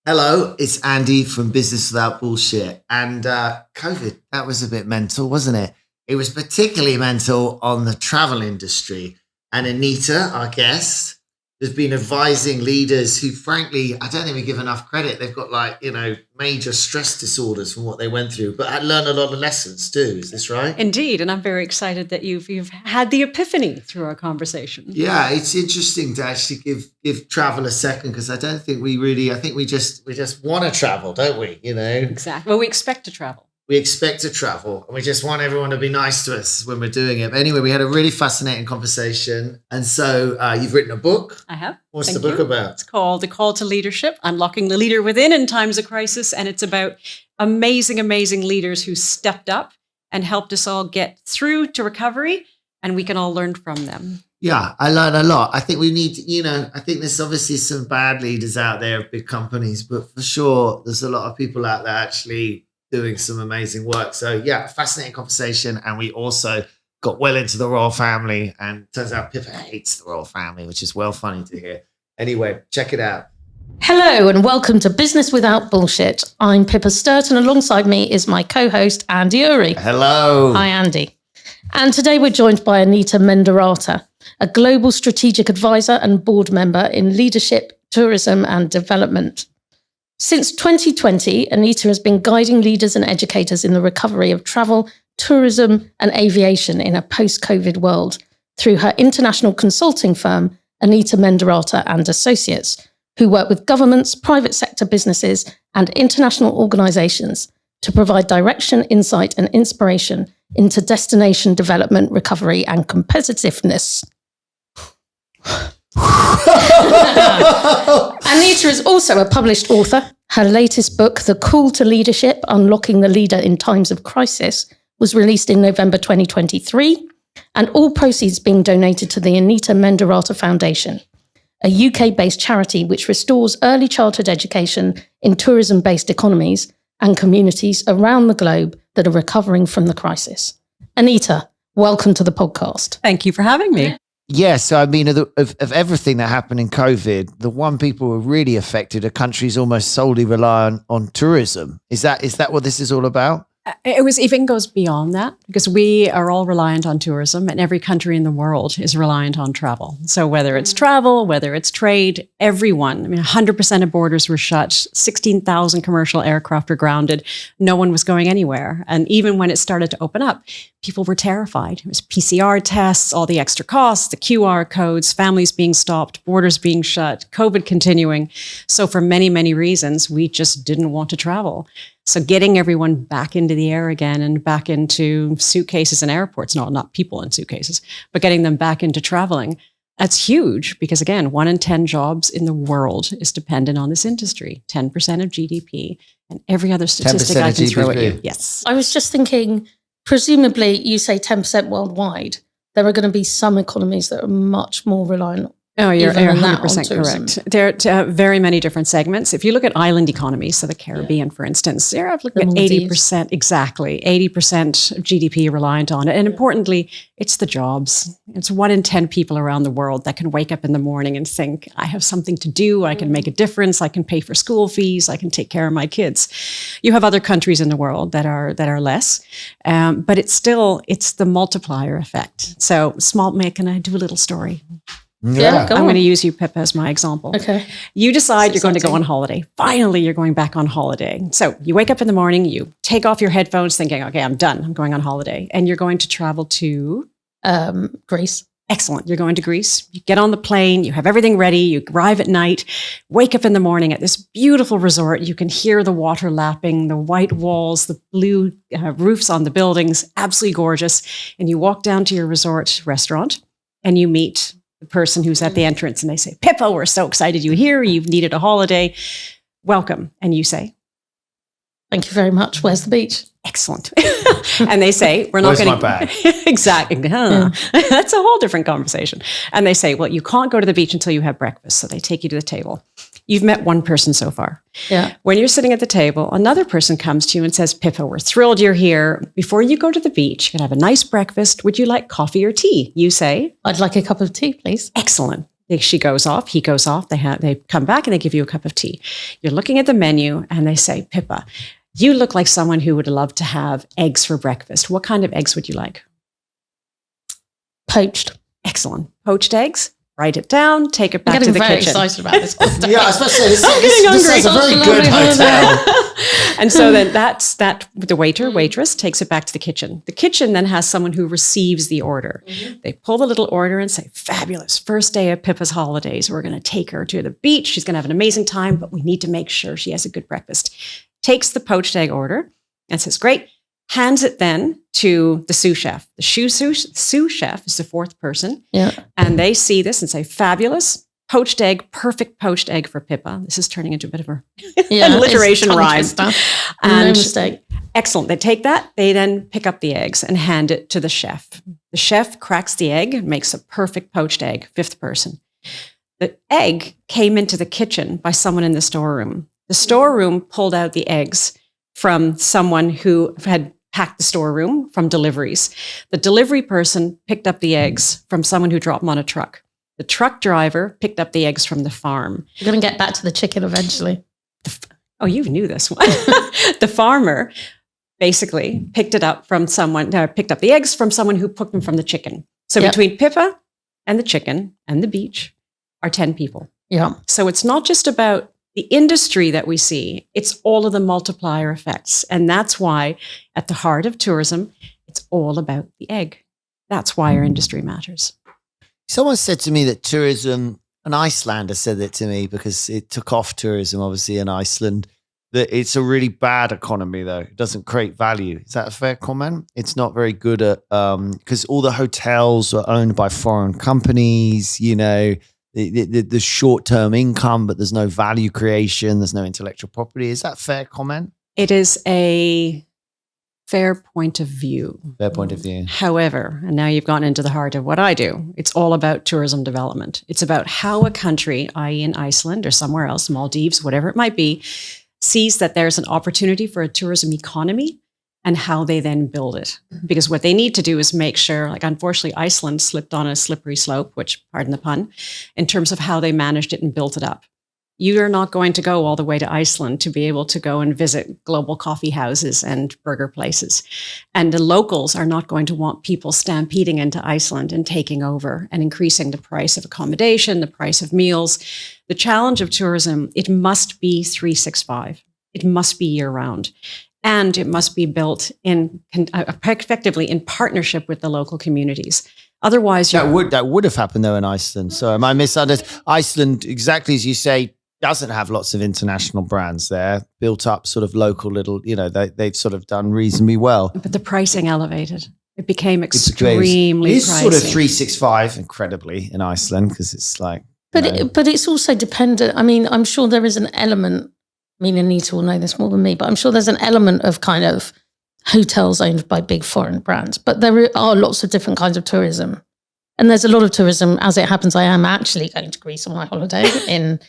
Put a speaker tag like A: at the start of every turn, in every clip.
A: Hello, it's Andy from Business Without Bullshit. And COVID, that was a bit mental, wasn't it? It was particularly mental on the travel industry. And Anita, our guest, has been advising leaders who, frankly, I don't think we give enough credit. They've got major stress disorders from what they went through, but had learned a lot of lessons too. Is this right?
B: Indeed. And I'm very excited that you've had the epiphany through our conversation.
A: Yeah, it's interesting to actually give travel a second, because I don't think I think we just want to travel, don't we?
B: Exactly. Well, we expect to travel.
A: We expect to travel, and we just want everyone to be nice to us when we're doing it. But anyway, we had a really fascinating conversation. And so you've written a book.
B: I have.
A: What's the book about?
B: It's called The Call to Leadership, Unlocking the Leader Within in Times of Crisis. And it's about amazing, amazing leaders who stepped up and helped us all get through to recovery, and we can all learn from them.
A: Yeah, I learned a lot. I think we need, I think there's obviously some bad leaders out there of big companies, but for sure, there's a lot of people out there actually doing some amazing work. So yeah, fascinating conversation. And we also got well into the royal family, and turns out Pippa hates the royal family, which is well funny to hear. Anyway, check it out.
C: Hello and welcome to Business Without Bullshit. I'm Pippa Sturt, and alongside me is my co-host Andy Uri.
A: Hello.
C: Hi Andy. And today we're joined by Anita Mendiratta, a global strategic advisor and board member in leadership, tourism and development. Since 2020, Anita has been guiding leaders and educators in the recovery of travel, tourism and aviation in a post-COVID world through her international consulting firm, Anita Mendiratta Associates, who work with governments, private sector businesses and international organisations to provide direction, insight and inspiration into destination development, recovery and competitiveness. Anita is also a published author. Her latest book, The Call to Leadership, Unlocking the Leader in Times of Crisis, was released in November 2023, and all proceeds being donated to the Anita Mendiratta Foundation, a UK-based charity which restores early childhood education in tourism-based economies and communities around the globe that are recovering from the crisis. Anita, welcome to the podcast.
B: Thank you for having me.
A: Yeah, so I mean, of everything that happened in COVID, the one people who were really affected are countries almost solely rely on tourism. Is that what this is all about?
B: It even goes beyond that, because we are all reliant on tourism, and every country in the world is reliant on travel. So whether it's travel, whether it's trade, everyone, 100% of borders were shut, 16,000 commercial aircraft were grounded, no one was going anywhere. And even when it started to open up, people were terrified. It was PCR tests, all the extra costs, the QR codes, families being stopped, borders being shut, COVID continuing. So for many, many reasons, we just didn't want to travel. So getting everyone back into the air again and back into suitcases and airports, not people in suitcases, but getting them back into traveling, that's huge, because again, 1 in 10 jobs in the world is dependent on this industry, 10% of GDP, and every other statistic I can throw at you. Yes.
C: I was just thinking, presumably you say 10% worldwide, there are going to be some economies that are much more reliant.
B: Oh, you're 100% correct. There are very many different segments. If you look at island economies, so the Caribbean, for instance, they're looking at 80%, exactly, 80% of GDP reliant on it. And importantly, it's the jobs. It's 1 in 10 people around the world that can wake up in the morning and think, I have something to do, I can make a difference, I can pay for school fees, I can take care of my kids. You have other countries in the world that are less, but it's the multiplier effect. So can I do a little story?
C: Yeah,
B: I'm going to use you, Pippa, as my example.
C: Okay.
B: You decide you're going to go on holiday. Finally, you're going back on holiday. So you wake up in the morning, you take off your headphones thinking, okay, I'm done. I'm going on holiday. And you're going to travel to?
C: Greece.
B: Excellent. You're going to Greece. You get on the plane. You have everything ready. You arrive at night, wake up in the morning at this beautiful resort. You can hear the water lapping, the white walls, the blue roofs on the buildings, absolutely gorgeous. And you walk down to your resort restaurant and you meet the person who's at the entrance, and they say, Pippa, we're so excited you're here. You've needed a holiday. Welcome. And you say,
C: thank you very much. Where's the beach?
B: Excellent. And they say, we're not going to.
A: Where's my bag?
B: Exactly. Yeah. That's a whole different conversation. And they say, well, you can't go to the beach until you have breakfast. So they take you to the table. You've met one person so far.
C: Yeah.
B: When you're sitting at the table, another person comes to you and says, Pippa, we're thrilled you're here. Before you go to the beach, you can have a nice breakfast. Would you like coffee or tea? You say,
C: I'd like a cup of tea, please.
B: Excellent. She goes off, he goes off, they come back and they give you a cup of tea. You're looking at the menu and they say, Pippa, you look like someone who would love to have eggs for breakfast. What kind of eggs would you like?
C: Poached.
B: Excellent. Poached eggs. Write it down, take it back to the kitchen.
C: I'm getting very excited about this.
A: Yeah, I was supposed to say,
B: getting
A: this is a very good hotel.
B: And so then the waitress takes it back to the kitchen. The kitchen then has someone who receives the order. Mm-hmm. They pull the little order and say, fabulous, first day of Pippa's holidays. We're going to take her to the beach. She's going to have an amazing time, but we need to make sure she has a good breakfast. Takes the poached egg order and says, great. Hands it then to the sous chef. The sous chef is the fourth person.
C: Yeah.
B: And they see this and say, fabulous, poached egg, perfect poached egg for Pippa. This is turning into a bit of a alliteration rhyme.
C: No mistake.
B: Excellent. They take that. They then pick up the eggs and hand it to the chef. The chef cracks the egg, makes a perfect poached egg, fifth person. The egg came into the kitchen by someone in the storeroom. The storeroom pulled out the eggs from someone who had packed the storeroom from deliveries. The delivery person picked up the eggs from someone who dropped them on a truck. The truck driver picked up the eggs from the farm.
C: We're going to get back to the chicken eventually.
B: Oh, you knew this one. The farmer basically picked it up from someone, picked up the eggs from someone who picked them from the chicken. So between Pippa and the chicken and the beach are 10 people.
C: Yeah.
B: So it's not just about the industry that we see, it's all of the multiplier effects. And that's why at the heart of tourism, it's all about the egg. That's why our industry matters.
A: Someone said to me that tourism, an Icelander said it to me because it took off tourism, obviously, in Iceland, that it's a really bad economy, though. It doesn't create value. Is that a fair comment? It's not very good at, because all the hotels are owned by foreign companies, you know, the short-term income, but there's no value creation. There's no intellectual property. Is that a fair comment?
B: It is a fair point of view.
A: Fair point of view.
B: However, and now you've gone into the heart of what I do, it's all about tourism development. It's about how a country, i.e. in Iceland or somewhere else, Maldives, whatever it might be, sees that there's an opportunity for a tourism economy and how they then build it. Because what they need to do is make sure, like unfortunately, Iceland slipped on a slippery slope, which, pardon the pun, in terms of how they managed it and built it up. You are not going to go all the way to Iceland to be able to go and visit global coffee houses and burger places. And the locals are not going to want people stampeding into Iceland and taking over and increasing the price of accommodation, the price of meals. The challenge of tourism, it must be 365. It must be year round. And it must be built in effectively in partnership with the local communities. Otherwise,
A: that would have happened though in Iceland. So am I misunderstanding? Iceland, exactly as you say, doesn't have lots of international brands there. Built up sort of local little, you know, they've sort of done reasonably well.
B: But the pricing elevated. It became extremely
A: It's
B: pricey.
A: sort of 365 incredibly in Iceland because it's like.
C: But it's also dependent. I mean, I'm sure there is an element. I mean, Anita will know this more than me, but I'm sure there's an element of kind of hotels owned by big foreign brands. But there are lots of different kinds of tourism. And there's a lot of tourism. As it happens, I am actually going to Greece on my holiday in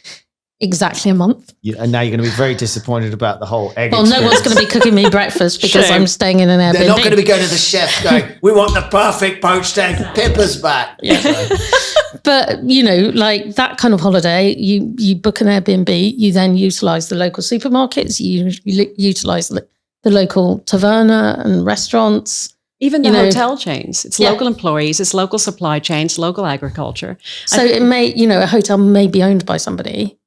C: exactly a month.
A: And now you're going to be very disappointed about the whole egg
C: Well,
A: experience.
C: no one's going to be cooking me breakfast because I'm staying in an Airbnb.
A: They're not going to be going to the chef going, we want the perfect poached egg, Pippa's back.
C: Yeah. But, you know, like that kind of holiday, you book an Airbnb, you then utilize the local supermarkets, you utilize the local taverna and restaurants.
B: Even the hotel chains. It's local employees, it's local supply chains, local agriculture.
C: So it may, you know, a hotel may be owned by somebody,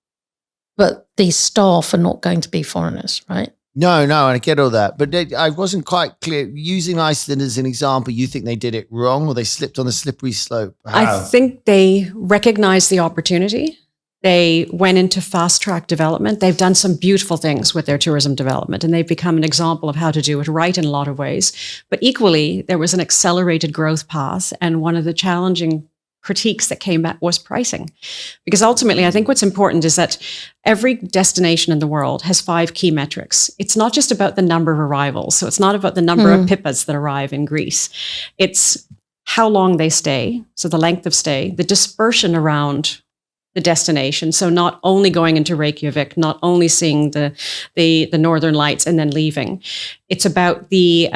C: but the staff are not going to be foreigners, right?
A: No, and I get all that. But I wasn't quite clear. Using Iceland as an example, you think they did it wrong or they slipped on a slippery slope? How?
B: I think they recognized the opportunity. They went into fast track development. They've done some beautiful things with their tourism development, and they've become an example of how to do it right in a lot of ways. But equally, there was an accelerated growth path, and one of the challenging critiques that came back was pricing. Because ultimately, I think what's important is that every destination in the world has 5 key metrics. It's not just about the number of arrivals. So it's not about the number of Pippas that arrive in Greece. It's how long they stay, so the length of stay, the dispersion around the destination. So not only going into Reykjavik, not only seeing the Northern Lights and then leaving. It's about the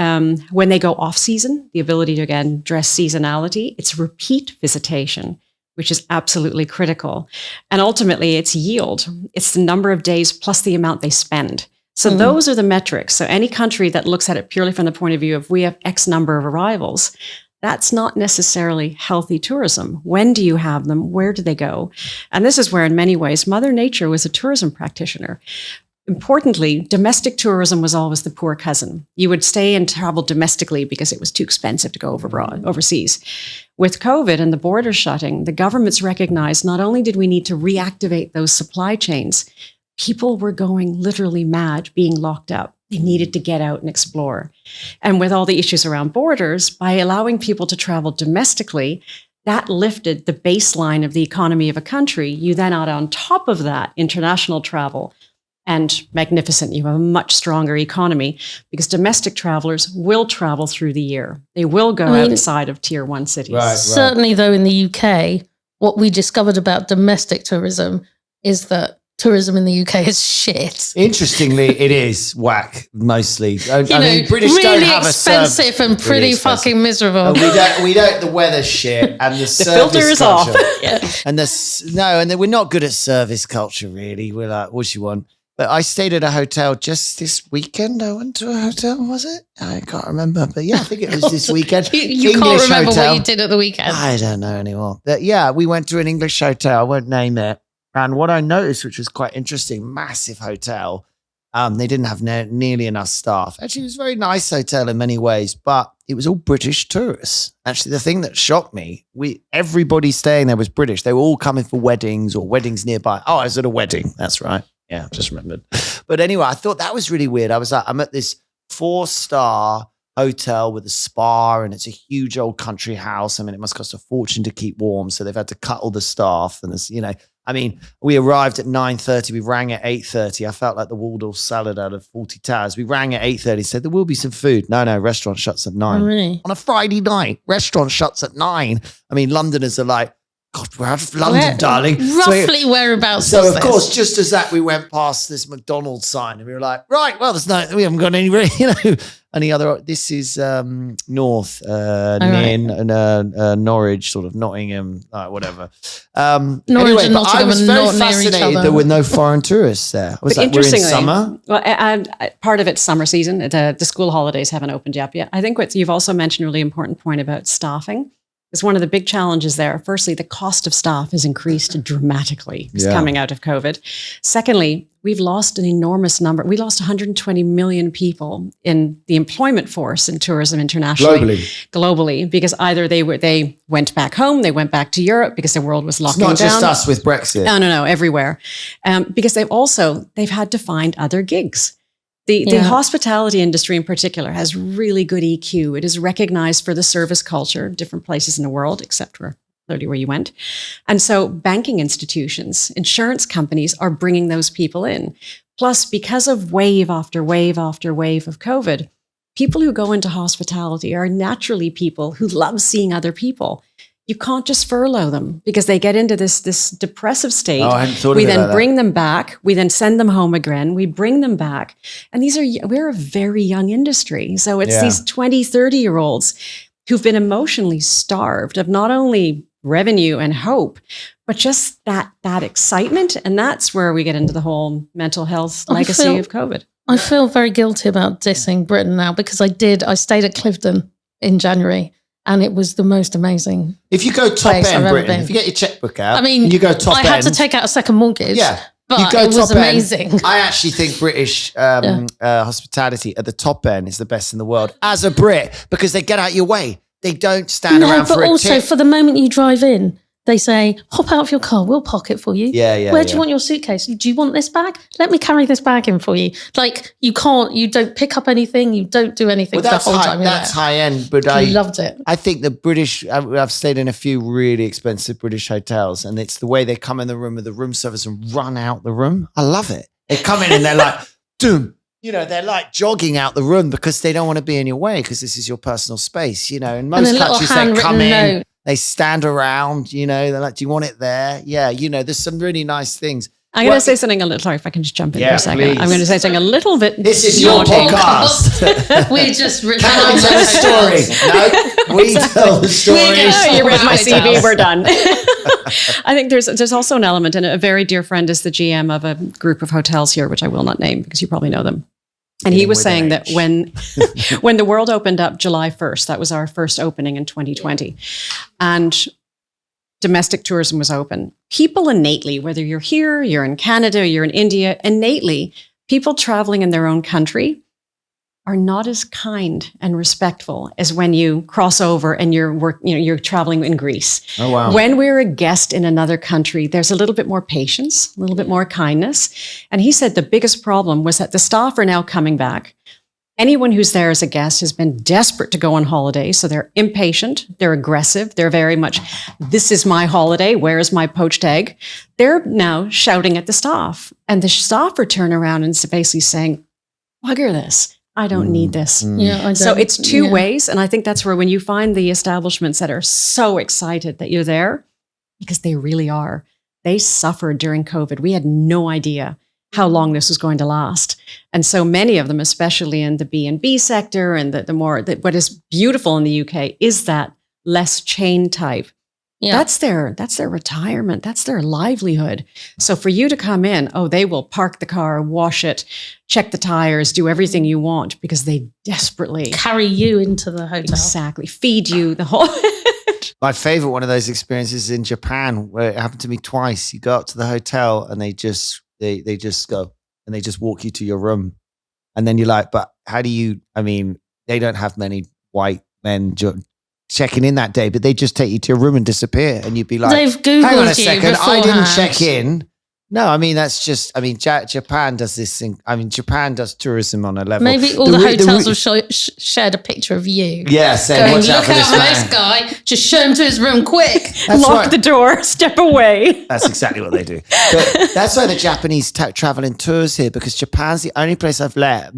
B: when they go off season, the ability to again address seasonality. It's repeat visitation. which is absolutely critical. And ultimately, it's yield. It's the number of days plus the amount they spend. So those are the metrics. So any country that looks at it purely from the point of view of we have X number of arrivals, that's not necessarily healthy tourism. When do you have them? Where do they go? And this is where, in many ways, Mother Nature was a tourism practitioner. Importantly, domestic tourism was always the poor cousin. You would stay and travel domestically because it was too expensive to go overseas. With COVID and the borders shutting, the governments recognized not only did we need to reactivate those supply chains, people were going literally mad being locked up. They needed to get out and explore. And with all the issues around borders, by allowing people to travel domestically, that lifted the baseline of the economy of a country. You then add on top of that international travel, and magnificent. You have a much stronger economy because domestic travelers will travel through the year. They will go outside of tier 1 cities.
A: Right.
C: Certainly, though, in the UK, what we discovered about domestic tourism is that tourism in the UK is shit.
A: Interestingly, it is whack mostly. I mean, British
C: really
A: don't have
C: expensive and pretty fucking miserable.
A: We don't. The weather's shit, and the
B: filter is
A: culture.
B: off.
C: Yeah.
A: And we're not good at service culture. Really, we're like, what you want? But I stayed at a hotel just this weekend. I went to a hotel, was it? I can't remember. But yeah, I think it was this weekend.
C: You can't remember what you did at the weekend.
A: I don't know anymore. But yeah, we went to an English hotel. I won't name it. And what I noticed, which was quite interesting, massive hotel. They didn't have nearly enough staff. Actually, it was a very nice hotel in many ways, but it was all British tourists. Actually, the thing that shocked me, everybody staying there was British. They were all coming for weddings or weddings nearby. Oh, I was at a wedding. That's right. Yeah, just remembered. But anyway, I thought that was really weird. I was like, I'm at this 4-star hotel with a spa, and it's a huge old country house. I mean, it must cost a fortune to keep warm. So they've had to cut all the staff. And there's, I mean, we arrived at 9:30. We rang at 8:30. I felt like the Waldorf salad out of 40 Towers. We rang at 8:30, said there will be some food. No, restaurant shuts at 9.
C: Oh, really?
A: On a Friday night, restaurant shuts at 9. I mean, Londoners are like, God, we're out of London, darling.
C: Roughly whereabouts.
A: So, of course, just as that, we went past this McDonald's sign and we were like, right, well, we haven't got any other. This is north, near Norwich, sort of Nottingham, whatever.
C: Norwich
A: anyway,
C: and Nottingham
A: I was
C: are
A: very
C: not near each
A: fascinated
C: other.
A: there were no foreign tourists there. I was
B: But
A: like, we're in
B: interestingly,
A: summer.
B: well, part of it's summer season. The school holidays haven't opened up yet. I think what you've also mentioned a really important point about staffing. Is one of the big challenges there. Firstly, the cost of staff has increased dramatically coming out of COVID. Secondly, we've lost an enormous number. We lost 120 million people in the employment force in tourism internationally. Globally, because either they went back home, they went back to Europe because the world was locking down.
A: It's not just us with Brexit.
B: No, everywhere. Because they've had to find other gigs. The hospitality industry in particular has really good EQ. It is recognized for the service culture, different places in the world, except for clearly where you went. And so banking institutions, insurance companies are bringing those people in. Plus, because of wave after wave after wave of COVID, people who go into hospitality are naturally people who love seeing other people. You can't just furlough them because they get into this depressive state.
A: Oh, I hadn't thought
B: we
A: of it
B: then
A: like
B: bring them back. We then send them home again. We bring them back. And we're a very young industry. So it's these 20, 30-year-olds who've been emotionally starved of not only revenue and hope, but just that excitement. And that's where we get into the whole mental health legacy of COVID.
C: I feel very guilty about dissing Britain now because I stayed at Clifton in January. And it was the most amazing.
A: If you go top end, Britain, if you get your checkbook out, you go top end.
C: I had to take out a second mortgage.
A: Yeah.
C: But it was amazing.
A: I actually think British hospitality at the top end is the best in the world as a Brit because they get out your way. They don't stand around for a tip.
C: But also for the moment you drive in, they say, hop out of your car, we'll pocket for you.
A: Yeah.
C: Where do you want your suitcase? Do you want this bag? Let me carry this bag in for you. Like, you don't pick up anything, you don't do anything for the whole time.
A: That's high end, but
C: I loved it.
A: I think the British, I've stayed in a few really expensive British hotels, and it's the way they come in the room with the room service and run out the room. I love it. They come in and they're like, doom. They're like jogging out the room because they don't want to be in your way because this is your personal space. In most countries they come in. They stand around, they're like, do you want it there? Yeah, there's some really nice things.
B: I'm going to say something a little, sorry, if I can just jump in for a second.
A: Please.
B: I'm going to say something a little bit.
A: This is your podcast.
C: We're just
A: Can I tell a story? No, we tell the story.
B: You read my CV, we're done. I think there's also an element, and a very dear friend is the GM of a group of hotels here, which I will not name because you probably know them. And he was saying that when the world opened up July 1st, that was our first opening in 2020, and domestic tourism was open. People innately, whether you're here, you're in Canada, you're in India, innately, people traveling in their own country are not as kind and respectful as when you cross over and you're traveling in Greece.
A: Oh, wow.
B: When we're a guest in another country, there's a little bit more patience, a little bit more kindness. And he said the biggest problem was that the staff are now coming back. Anyone who's there as a guest has been desperate to go on holiday. So they're impatient, they're aggressive, they're very much, this is my holiday, where is my poached egg? They're now shouting at the staff. And the staff are turning around and basically saying, bugger this. I don't need this.
C: Yeah,
B: so it's two ways. And I think that's where when you find the establishments that are so excited that you're there, because they really are, they suffered during COVID. We had no idea how long this was going to last. And so many of them, especially in the B&B sector and what is beautiful in the UK is that less chain type. Yeah. That's their retirement. That's their livelihood. So for you to come in, they will park the car, wash it, check the tires, do everything you want because they desperately
C: carry you into the hotel.
B: Exactly. Feed you the whole.
A: My favorite one of those experiences is in Japan, where it happened to me twice. You go up to the hotel and they just go and they just walk you to your room. And then you're like, but how do you, they don't have many white men checking in that day, but they just take you to your room and disappear. And you'd be like,
C: they've Googled
A: hang on a
C: you
A: second, I
C: beforehand.
A: didn't check in. No, that's just, Japan does this thing. Japan does tourism on a level.
C: Maybe all the hotels have shared a picture of you.
A: Yeah, saying, watch out for this man.
C: This guy. Just show him to his room quick.
B: Lock the door, step away.
A: That's exactly what they do. But that's why the Japanese travel in tours here, because Japan's the only place I've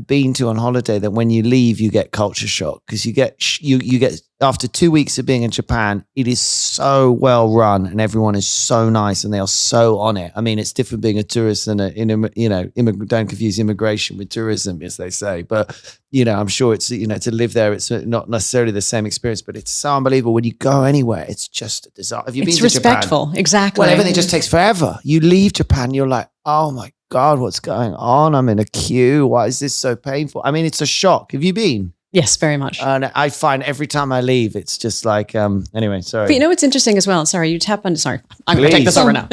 A: been to on holiday that when you leave, you get culture shock because you get after 2 weeks of being in Japan, it is so well run and everyone is so nice and they are so on it. It's different being a tourist and don't confuse immigration with tourism, as they say. But, I'm sure it's, to live there, it's not necessarily the same experience, but it's so unbelievable. When you go anywhere, it's just a disaster. Have you been to
B: respectful,
A: Japan?
B: exactly.
A: Well, everything just takes forever. You leave Japan, you're like, oh my God, what's going on? I'm in a queue. Why is this so painful? It's a shock. Have you been?
B: Yes, very much.
A: And I find every time I leave, it's just like, anyway, sorry.
B: But what's interesting as well? Sorry, you tap on, sorry, I'm going to take this over now.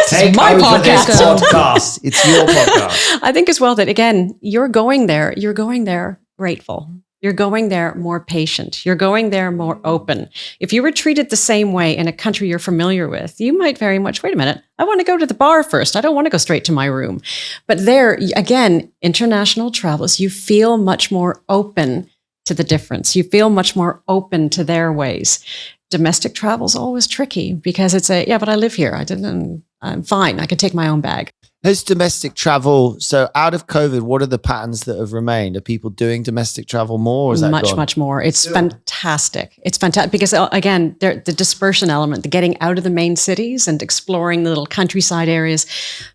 A: Take
B: my
A: over
B: podcast.
A: This podcast. It's your podcast.
B: I think as well that, again, you're going there grateful. You're going there more patient. You're going there more open. If you were treated the same way in a country you're familiar with, you might very much, wait a minute, I want to go to the bar first. I don't want to go straight to my room. But there, again, international travels, you feel much more open to the difference. You feel much more open to their ways. Domestic travel is always tricky because it's but I live here. I'm fine. I can take my own bag.
A: Has domestic travel, so out of COVID, what are the patterns that have remained? Are people doing domestic travel more? Or is that
B: much more. It's fantastic. It's fantastic because, again, the dispersion element, the getting out of the main cities and exploring the little countryside areas.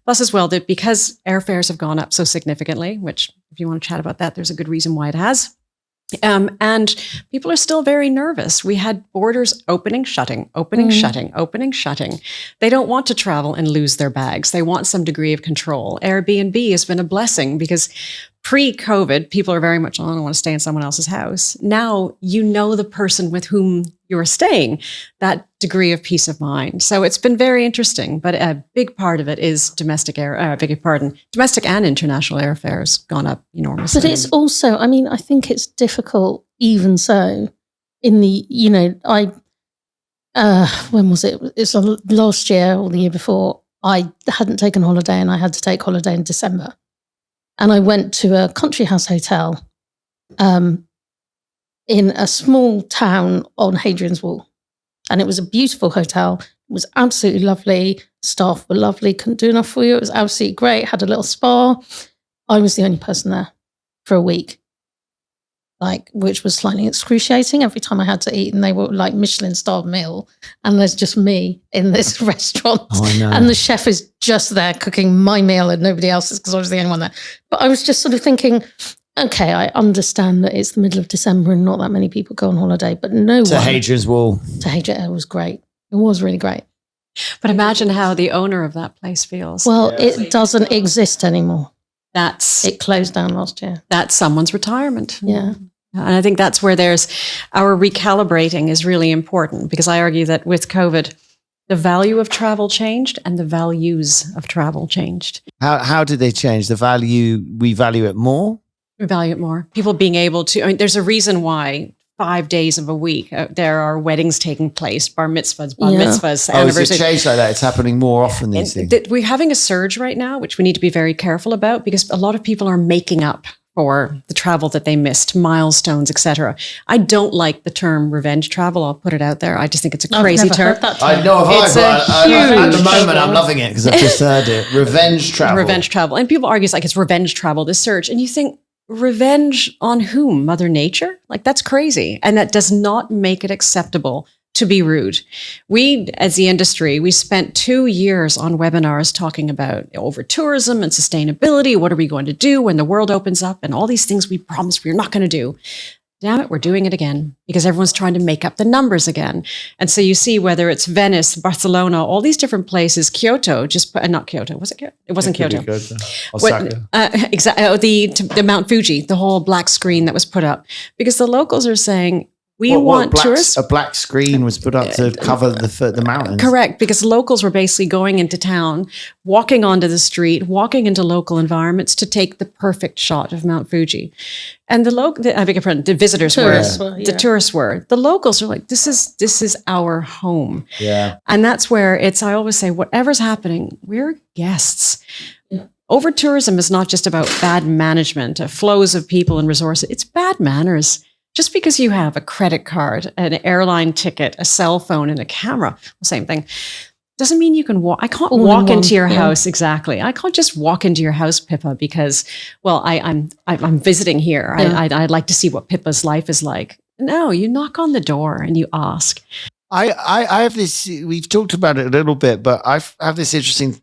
B: Plus as well, that because airfares have gone up so significantly, which if you want to chat about that, there's a good reason why it has. And people are still very nervous. We had borders opening, shutting. They don't want to travel and lose their bags. They want some degree of control. Airbnb has been a blessing because pre-COVID, people are very much, I don't want to stay in someone else's house. Now, the person with whom you're staying, that degree of peace of mind. So it's been very interesting, but a big part of it is domestic and international airfares gone up enormously.
C: But it's also, I think it's difficult even so in the, when was it? It's last year or the year before, I hadn't taken holiday and I had to take holiday in December. And I went to a country house hotel in a small town on Hadrian's Wall. And it was a beautiful hotel. It was absolutely lovely. Staff were lovely. Couldn't do enough for you. It was absolutely great. Had a little spa. I was the only person there for a week, which was slightly excruciating every time I had to eat. And they were like Michelin-starred meal. And there's just me in this restaurant.
A: Oh, I know.
C: And the chef is just there cooking my meal and nobody else's because I was the only one there. But I was just sort of thinking, okay, I understand that it's the middle of December and not that many people go on holiday, but no one.
A: To Hadrian's Wall.
C: To Hadrian, it was great. It was really great.
B: But imagine how the owner of that place feels.
C: Well, it doesn't exist anymore.
B: It
C: closed down last year.
B: That's someone's retirement.
C: Yeah.
B: And I think that's where our recalibrating is really important, because I argue that with COVID, the value of travel changed and the values of travel changed.
A: How did they change? The value, we value it more?
B: We value it more. People being able to, there's a reason why 5 days of a week there are weddings taking place, bar mitzvahs, anniversaries.
A: It's changed like that? It's happening more often these days.
B: We're having a surge right now, which we need to be very careful about, because a lot of people are making up for the travel that they missed, milestones, etc. I don't like the term revenge travel. I'll put it out there. I just think it's a crazy term.
A: I know at the moment I'm loving it because I've just heard it. Revenge travel.
B: Revenge travel. And people argue it's revenge travel, this surge. And you think, revenge on whom? Mother Nature? That's crazy. And that does not make it acceptable to be rude. We, as the industry, we spent 2 years on webinars talking about over tourism and sustainability. What are we going to do when the world opens up? And all these things we promised we were not going to do. Damn it, we're doing it again, because everyone's trying to make up the numbers again. And so you see whether it's Venice, Barcelona, all these different places, Kyoto, not Kyoto, was it Kyoto? It wasn't Kyoto.
A: Osaka.
B: Exactly. The Mount Fuji, the whole black screen that was put up, because the locals are saying, we want tourists.
A: A black screen was put up to cover the mountains.
B: Correct, because locals were basically going into town, walking onto the street, walking into local environments to take the perfect shot of Mount Fuji. And the visitors the tourists were. The locals are like, this is our home.
A: Yeah.
B: And that's where I always say, whatever's happening, we're guests. Yeah. Over tourism is not just about bad management, flows of people and resources. It's bad manners. Just because you have a credit card, an airline ticket, a cell phone, and a camera, same thing, doesn't mean you can walk. I can't walk into your house. Exactly. I can't just walk into your house, Pippa, because, I'm visiting here. Yeah. I'd like to see what Pippa's life is like. No, you knock on the door and you ask.
A: I have this, we've talked about it a little bit, but I have this interesting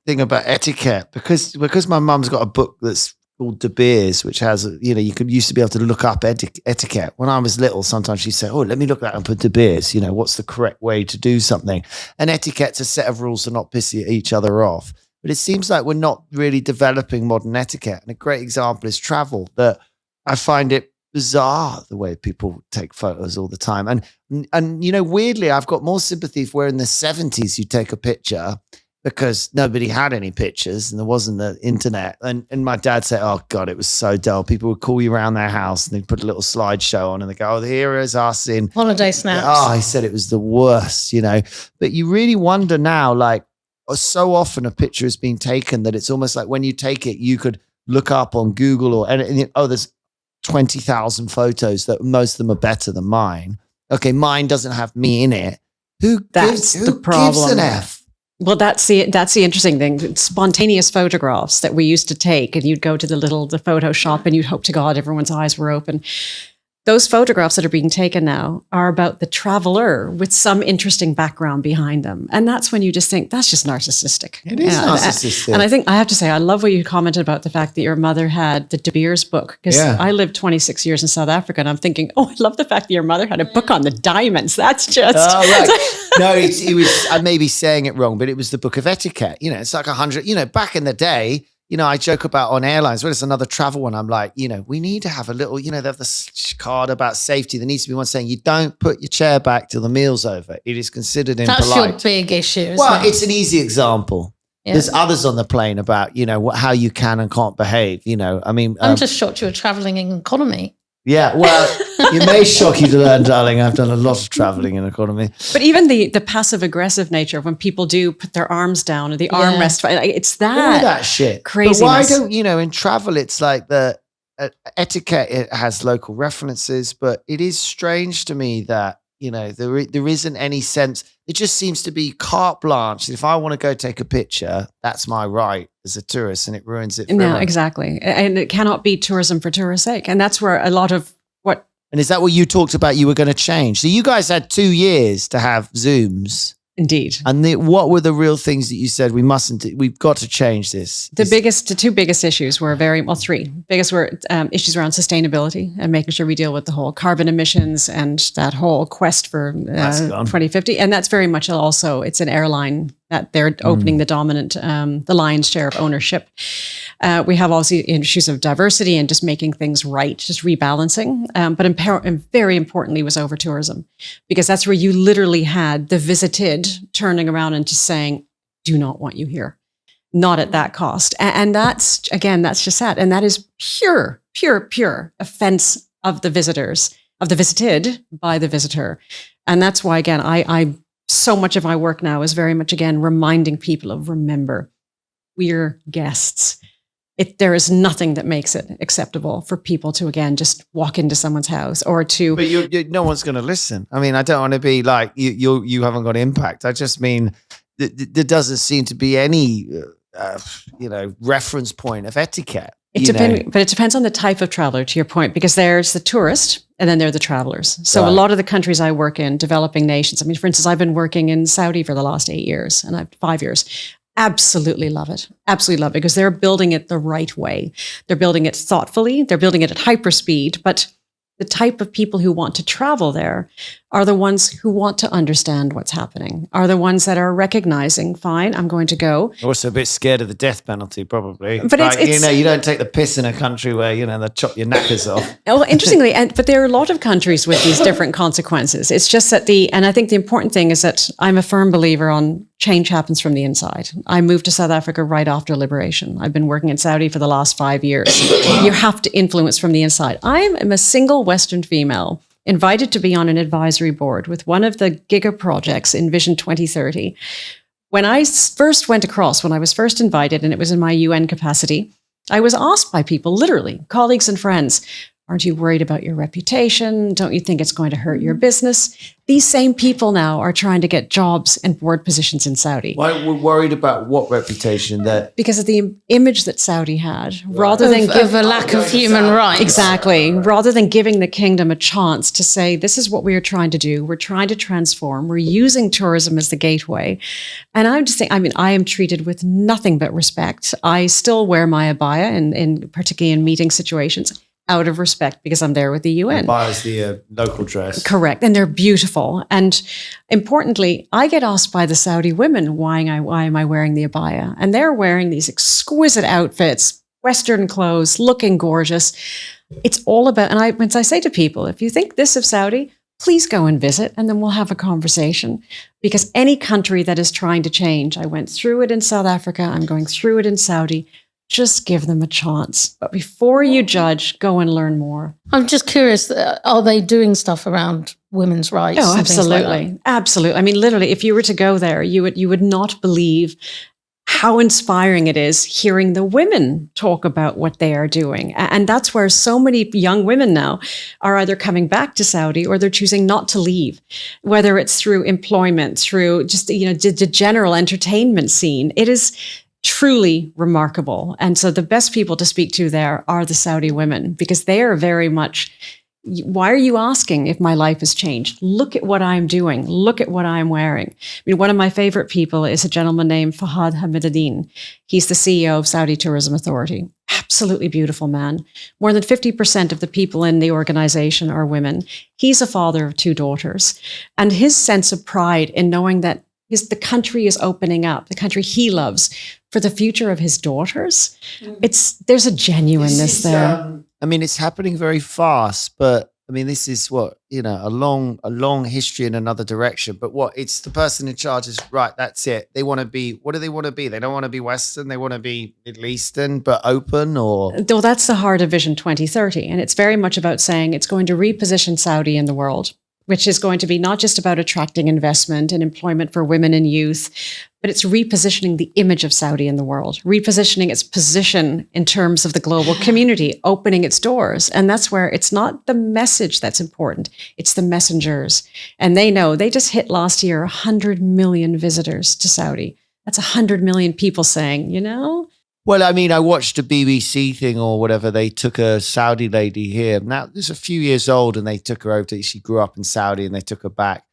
A: thing about etiquette, because my mum's got a book that's called De Beers, which has, you used to be able to look up etiquette. When I was little, sometimes she'd say, let me look that up at De Beers, what's the correct way to do something? And etiquette's a set of rules to not piss each other off. But it seems like we're not really developing modern etiquette. And a great example is travel, that I find it bizarre the way people take photos all the time. And weirdly, I've got more sympathy for where in the 70s you take a picture because nobody had any pictures and there wasn't the internet. And my dad said, oh God, it was so dull. People would call you around their house and they'd put a little slideshow on and they go, here is us in
C: holiday snaps.
A: Oh, he said it was the worst, But you really wonder now, so often a picture is being taken that it's almost like when you take it, you could look up on Google there's 20,000 photos that most of them are better than mine. Okay, mine doesn't have me in it. Who gives an F?
B: Well, that's the interesting thing. Spontaneous photographs that we used to take, and you'd go to the photo shop and you'd hope to God everyone's eyes were open. Those photographs that are being taken now are about the traveler with some interesting background behind them. And that's when you just think, that's just narcissistic.
A: It is narcissistic.
B: And I think I have to say, I love what you commented about the fact that your mother had the De Beers book. Because I lived 26 years in South Africa and I'm thinking, I love the fact that your mother had a book on the diamonds. That's just...
A: Oh, right. No, it was, I may be saying it wrong, but it was the book of etiquette. It's like 100, back in the day, I joke about on airlines, when it's another travel one, I'm like, we need to have a little, they have this card about safety. There needs to be one saying, you don't put your chair back till the meal's over. It is considered impolite.
C: That's your big issue,
A: Well, it's an easy example. Yeah. There's others on the plane about, how you can and can't behave, I'm
C: just shocked you were traveling in economy.
A: Yeah, well, it may shock you to learn, darling. I've done a lot of traveling in economy.
B: But even the passive aggressive nature of when people do put their arms down or the armrest, it's that.
A: All that shit.
B: Craziness.
A: But why don't, in travel, it's like the etiquette, it has local references, but it is strange to me that, there isn't any sense. It just seems to be carte blanche. If I want to go take a picture, that's my right as a tourist, and it ruins it for everyone.
B: Exactly. And it cannot be tourism for tourist's sake. And that's where a lot of what...
A: And is that what you talked about you were going to change? So you guys had 2 years to have Zooms.
B: Indeed.
A: And what were the real things that you said we've got to change this?
B: The two biggest issues were three. Biggest were issues around sustainability and making sure we deal with the whole carbon emissions and that whole quest for 2050. And that's very much also, it's an airline that they're opening the dominant, the lion's share of ownership. We have obviously issues of diversity and just making things right, just rebalancing. But very importantly was over tourism, because that's where you literally had the visited turning around and just saying, do not want you here, not at that cost. And that's just that. And that is pure offense of the visitors, of the visited by the visitor. And that's why, again, I so much of my work now is very much, again, reminding people of, remember, we're guests. There is nothing that makes it acceptable for people to, again, just walk into someone's house or to.
A: But no one's going to listen. I mean, I don't want to be like you haven't got impact. I just mean there doesn't seem to be any, reference point of etiquette.
B: But it depends on the type of traveler, to your point, because there's the tourist and then there are the travelers. So a lot of the countries I work in, developing nations. I mean, for instance, I've been working in Saudi for the last 8 years and 5 years. Absolutely love it. Absolutely love it, because they're building it the right way. They're building it thoughtfully. They're building it at hyperspeed. But the type of people who want to travel there are the ones who want to understand what's happening, are the ones that are recognizing, fine, I'm going to go.
A: Also a bit scared of the death penalty, probably.
B: But
A: you don't take the piss in a country where, they chop your knackers off.
B: Well, interestingly, but there are a lot of countries with these different consequences. It's just that and I think the important thing is that I'm a firm believer on change happens from the inside. I moved to South Africa right after liberation. I've been working in Saudi for the last 5 years. You have to influence from the inside. I am a single Western female invited to be on an advisory board with one of the giga projects in Vision 2030. When I first went across, when I was first invited, and it was in my UN capacity, I was asked by people, literally, colleagues and friends, aren't you worried about your reputation? Don't you think it's going to hurt your business? These same people now are trying to get jobs and board positions in Saudi.
A: Why we're worried about what reputation?
B: Because of the image that Saudi had, rather than
C: give a lack of human rights.
B: Exactly. Rather than giving the kingdom a chance to say, this is what we are trying to do. We're trying to transform. We're using tourism as the gateway. And I'm just saying, I am treated with nothing but respect. I still wear my abaya, particularly in meeting situations, out of respect, because I'm there with the UN.
A: Abaya is the local dress.
B: Correct. And they're beautiful. And importantly, I get asked by the Saudi women, why am I wearing the abaya? And they're wearing these exquisite outfits, Western clothes, looking gorgeous. It's all about, and when I say to people, if you think this of Saudi, please go and visit, and then we'll have a conversation. Because any country that is trying to change, I went through it in South Africa, I'm going through it in Saudi, just give them a chance. But before you judge, go and learn more.
C: I'm just curious, are they doing stuff around women's rights?
B: Oh, absolutely. Like absolutely. I mean, literally, if you were to go there, you would not believe how inspiring it is hearing the women talk about what they are doing. And that's where so many young women now are either coming back to Saudi or they're choosing not to leave, whether it's through employment, through just, the general entertainment scene. It is truly remarkable. And so the best people to speak to there are the Saudi women, because they are very much, why are you asking if my life has changed? Look at what I'm doing. Look at what I'm wearing. I mean, one of my favorite people is a gentleman named Fahad Hamiduddin. He's the CEO of Saudi Tourism Authority. Absolutely beautiful man. More than 50% of the people in the organization are women. He's a father of 2 daughters. And his sense of pride in knowing that the country is opening up, the country he loves, for the future of his daughters. There's a genuineness there.
A: It's happening very fast, but this is what, a long history in another direction. But it's the person in charge is right. That's it. They want to be, what do they want to be? They don't want to be Western. They want to be Middle Eastern, but open
B: Well, that's the heart of Vision 2030. And it's very much about saying it's going to reposition Saudi in the world, which is going to be not just about attracting investment and employment for women and youth, but it's repositioning the image of Saudi in the world, repositioning its position in terms of the global community, opening its doors. And that's where it's not the message that's important, it's the messengers. And they know, they just hit last year 100 million visitors to Saudi. That's 100 million people saying,
A: Well, I watched a BBC thing or whatever. They took a Saudi lady here. Now, this is a few years old, and they took her over she grew up in Saudi, and they took her back.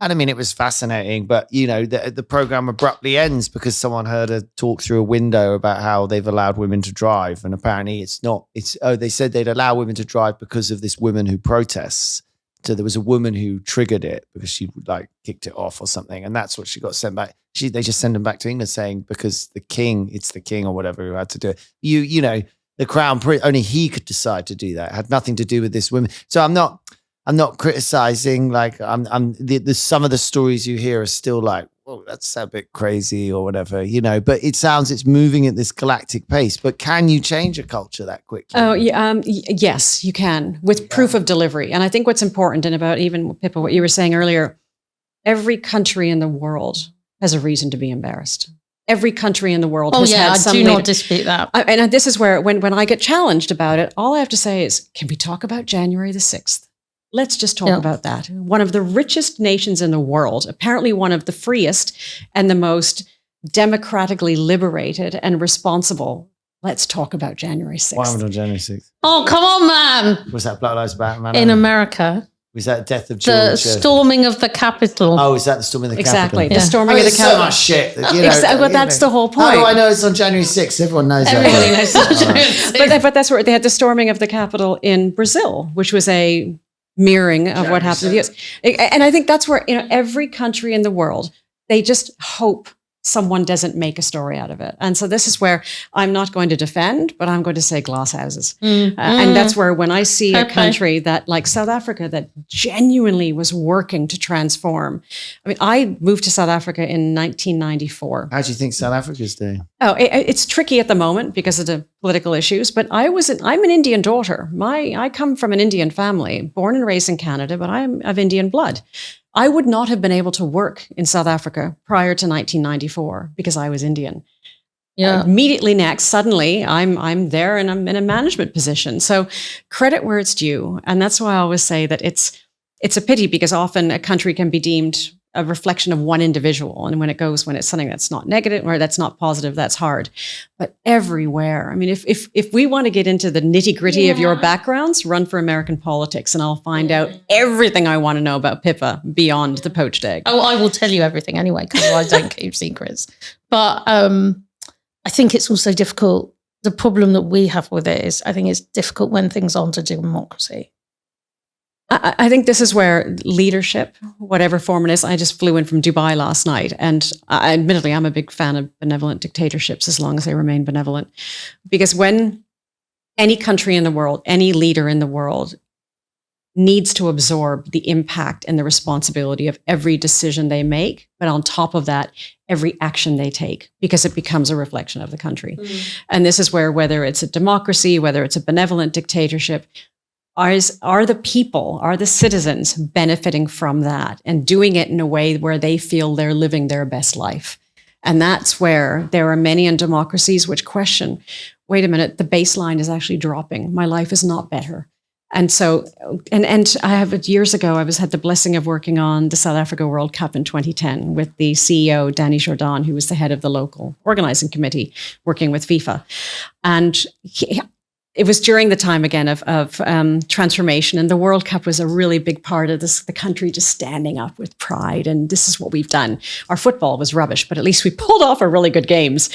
A: And I mean, it was fascinating, but the program abruptly ends because someone heard her talk through a window about how they've allowed women to drive. And apparently they said they'd allow women to drive because of this woman who protests. So there was a woman who triggered it because she kicked it off or something. And that's what she got sent back. They just send them back to England saying, because it's the king or whatever who had to do it. The crown, only he could decide to do that. It had nothing to do with this woman. So I'm not criticizing. Some of the stories you hear are still well, that's a bit crazy or whatever, but it's moving at this galactic pace. But can you change a culture that quickly?
B: Oh, yeah, yes, you can, with proof of delivery. And I think what's important, and about even, Pippa, what you were saying earlier, every country in the world has a reason to be embarrassed. Every country in the world has had some...
C: I do not dispute that.
B: And this is where, when I get challenged about it, all I have to say is, can we talk about January the 6th? Let's just talk about that. One of the richest nations in the world, apparently one of the freest and the most democratically liberated and responsible. Let's talk about January 6th.
A: What happened on January 6th?
C: Oh, come on, man.
A: Was that Black Lives Matter?
C: In America.
A: Was that death of George?
C: The storming of the Capitol.
A: Oh, is that the storming of the Capitol?
B: Exactly, the storming of the Capitol.
A: So much shit.
B: Well, that's the whole point.
A: How do I know it's on January 6th? Everyone knows that.
C: Everybody knows it's on January 6th.
B: But that's where they had the storming of the Capitol in Brazil, which was a mirroring of what happened to the US. And I think that's where, every country in the world, they just hope someone doesn't make a story out of it. And so this is where I'm not going to defend, but I'm going to say glass houses. And that's where, when I see a country that, like South Africa, that genuinely was working to transform. I mean, I moved to South Africa in 1994.
A: How do you think South Africa's doing?
B: Oh, it's tricky at the moment because of the political issues, but I'm an Indian daughter. I come from an Indian family, born and raised in Canada, but I'm of Indian blood. I would not have been able to work in South Africa prior to 1994 because I was Indian.
C: Yeah.
B: Immediately next, suddenly I'm there and I'm in a management position. So credit where it's due. And that's why I always say that it's a pity, because often a country can be deemed a reflection of one individual. And when it's something that's not negative or that's not positive, that's hard. But everywhere, I mean, if we want to get into the nitty gritty of your backgrounds, run for American politics and I'll find out everything I want to know about Pippa beyond the poached egg.
C: Oh, I will tell you everything anyway, because I don't keep secrets. But I think it's also difficult. The problem that we have with it is, I think it's difficult when things aren't a democracy.
B: I think this is where leadership, whatever form it is, I just flew in from Dubai last night. And admittedly, I'm a big fan of benevolent dictatorships as long as they remain benevolent. Because when any country in the world, any leader in the world needs to absorb the impact and the responsibility of every decision they make, but on top of that, every action they take, because it becomes a reflection of the country. And this is where, whether it's a democracy, whether it's a benevolent dictatorship, are the people, are the citizens benefiting from that and doing it in a way where they feel they're living their best life? And that's where there are many in democracies which question, wait a minute, the baseline is actually dropping. My life is not better. And so, and I have, years ago, I had the blessing of working on the South Africa World Cup in 2010 with the CEO, Danny Jordan, who was the head of the local organizing committee working with FIFA. And it was during the time, again, of transformation. And the World Cup was a really big part of this, the country just standing up with pride. And this is what we've done. Our football was rubbish, but at least we pulled off our really good games.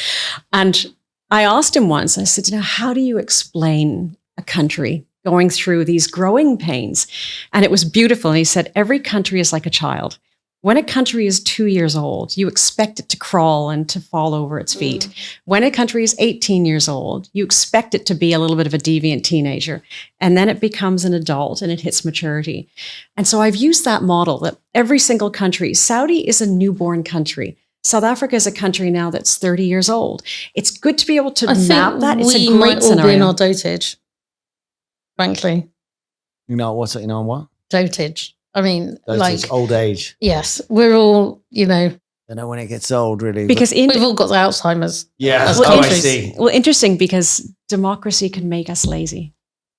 B: And I asked him once, I said, how do you explain a country going through these growing pains? And it was beautiful. And he said, every country is like a child. When a country is 2 years old, you expect it to crawl and to fall over its feet. When a country is 18 years old, you expect it to be a little bit of a deviant teenager. And then it becomes an adult and it hits maturity. And so I've used that model that every single country, Saudi is a newborn country. South Africa is a country now that's 30 years old. It's good to be able to map that. It's a great
C: might all
B: scenario.
C: be in our dotage, frankly.
A: What?
C: Dotage. I mean,
A: Like old age.
C: Yes, we're all,
A: I know when it gets old, really.
B: Because
C: we've all got Alzheimer's.
A: Yeah,
B: Well,
A: I see.
B: Well, interesting, because democracy can make us lazy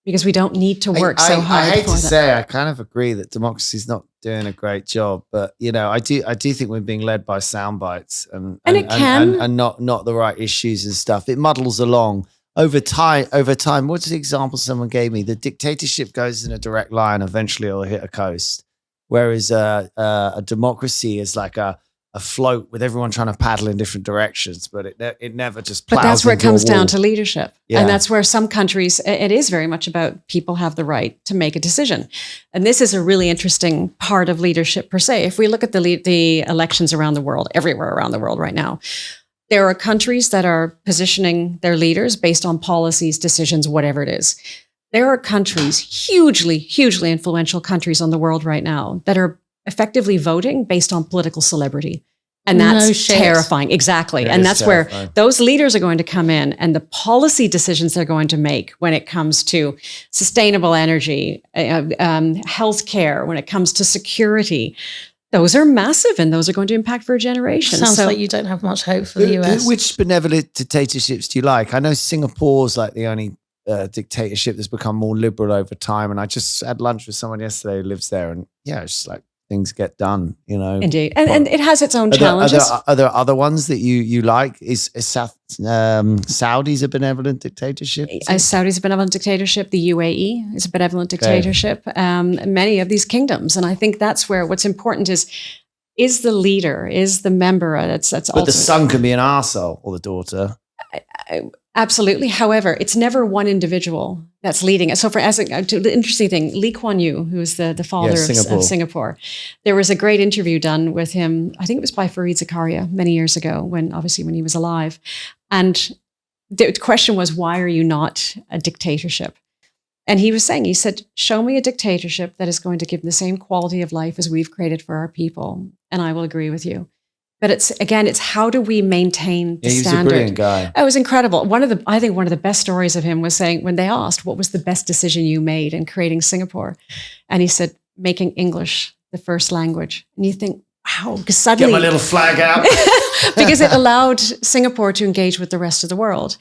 B: because we don't need to work so hard.
A: I hate
B: for
A: to
B: that.
A: say, I kind of agree that democracy's not doing a great job, but I do think we're being led by sound bites and
B: it can.
A: and not the right issues and stuff. It muddles along over time. What's the example someone gave me? The dictatorship goes in a direct line. Eventually, it'll hit a coast. whereas a democracy is like a float with everyone trying to paddle in different directions, but it never just plows.
B: But that's where it
A: into a
B: comes down
A: wall.
B: to leadership.
A: Yeah.
B: And that's where some countries, it is very much about people have the right to make a decision. And this is a really interesting part of leadership per se. If we look at the elections around the world, everywhere around the world right now, there are countries that are positioning their leaders based on policies, decisions, whatever it is. There are countries, hugely, hugely influential countries on the world right now that are effectively voting based on political celebrity. And that's terrifying. Exactly. And that's terrifying. Where those leaders are going to come in, and the policy decisions they're going to make when it comes to sustainable energy, healthcare, when it comes to security, those are massive, and those are going to impact for a generation.
C: Sounds like you don't have much hope for the US.
A: Which benevolent dictatorships do you like? I know Singapore's like the only dictatorship that's become more liberal over time. And I just had lunch with someone yesterday who lives there, and yeah, it's just like things get done, you know.
B: Indeed. And it has its own challenges.
A: Are there other ones that you like? Is Saudi's a benevolent dictatorship?
B: Saudi's a benevolent dictatorship. The UAE is a benevolent dictatorship. Many of these kingdoms. And I think that's where what's important is the leader, is the member.
A: But the son can be an arsehole, or the daughter.
B: Absolutely. However, it's never one individual that's leading it. So the interesting thing, Lee Kuan Yew, who is the father of Singapore, there was a great interview done with him. I think it was by Fareed Zakaria many years ago when he was alive. And the question was, why are you not a dictatorship? And he said, show me a dictatorship that is going to give the same quality of life as we've created for our people, and I will agree with you. But it's how do we maintain the standard? He was a brilliant guy. Oh, it was incredible. I think one of the best stories of him was saying, when they asked, what was the best decision you made in creating Singapore? And he said, making English the first language. And you think, wow, because suddenly—
A: Get my little flag out.
B: because it allowed Singapore to engage with the rest of the world.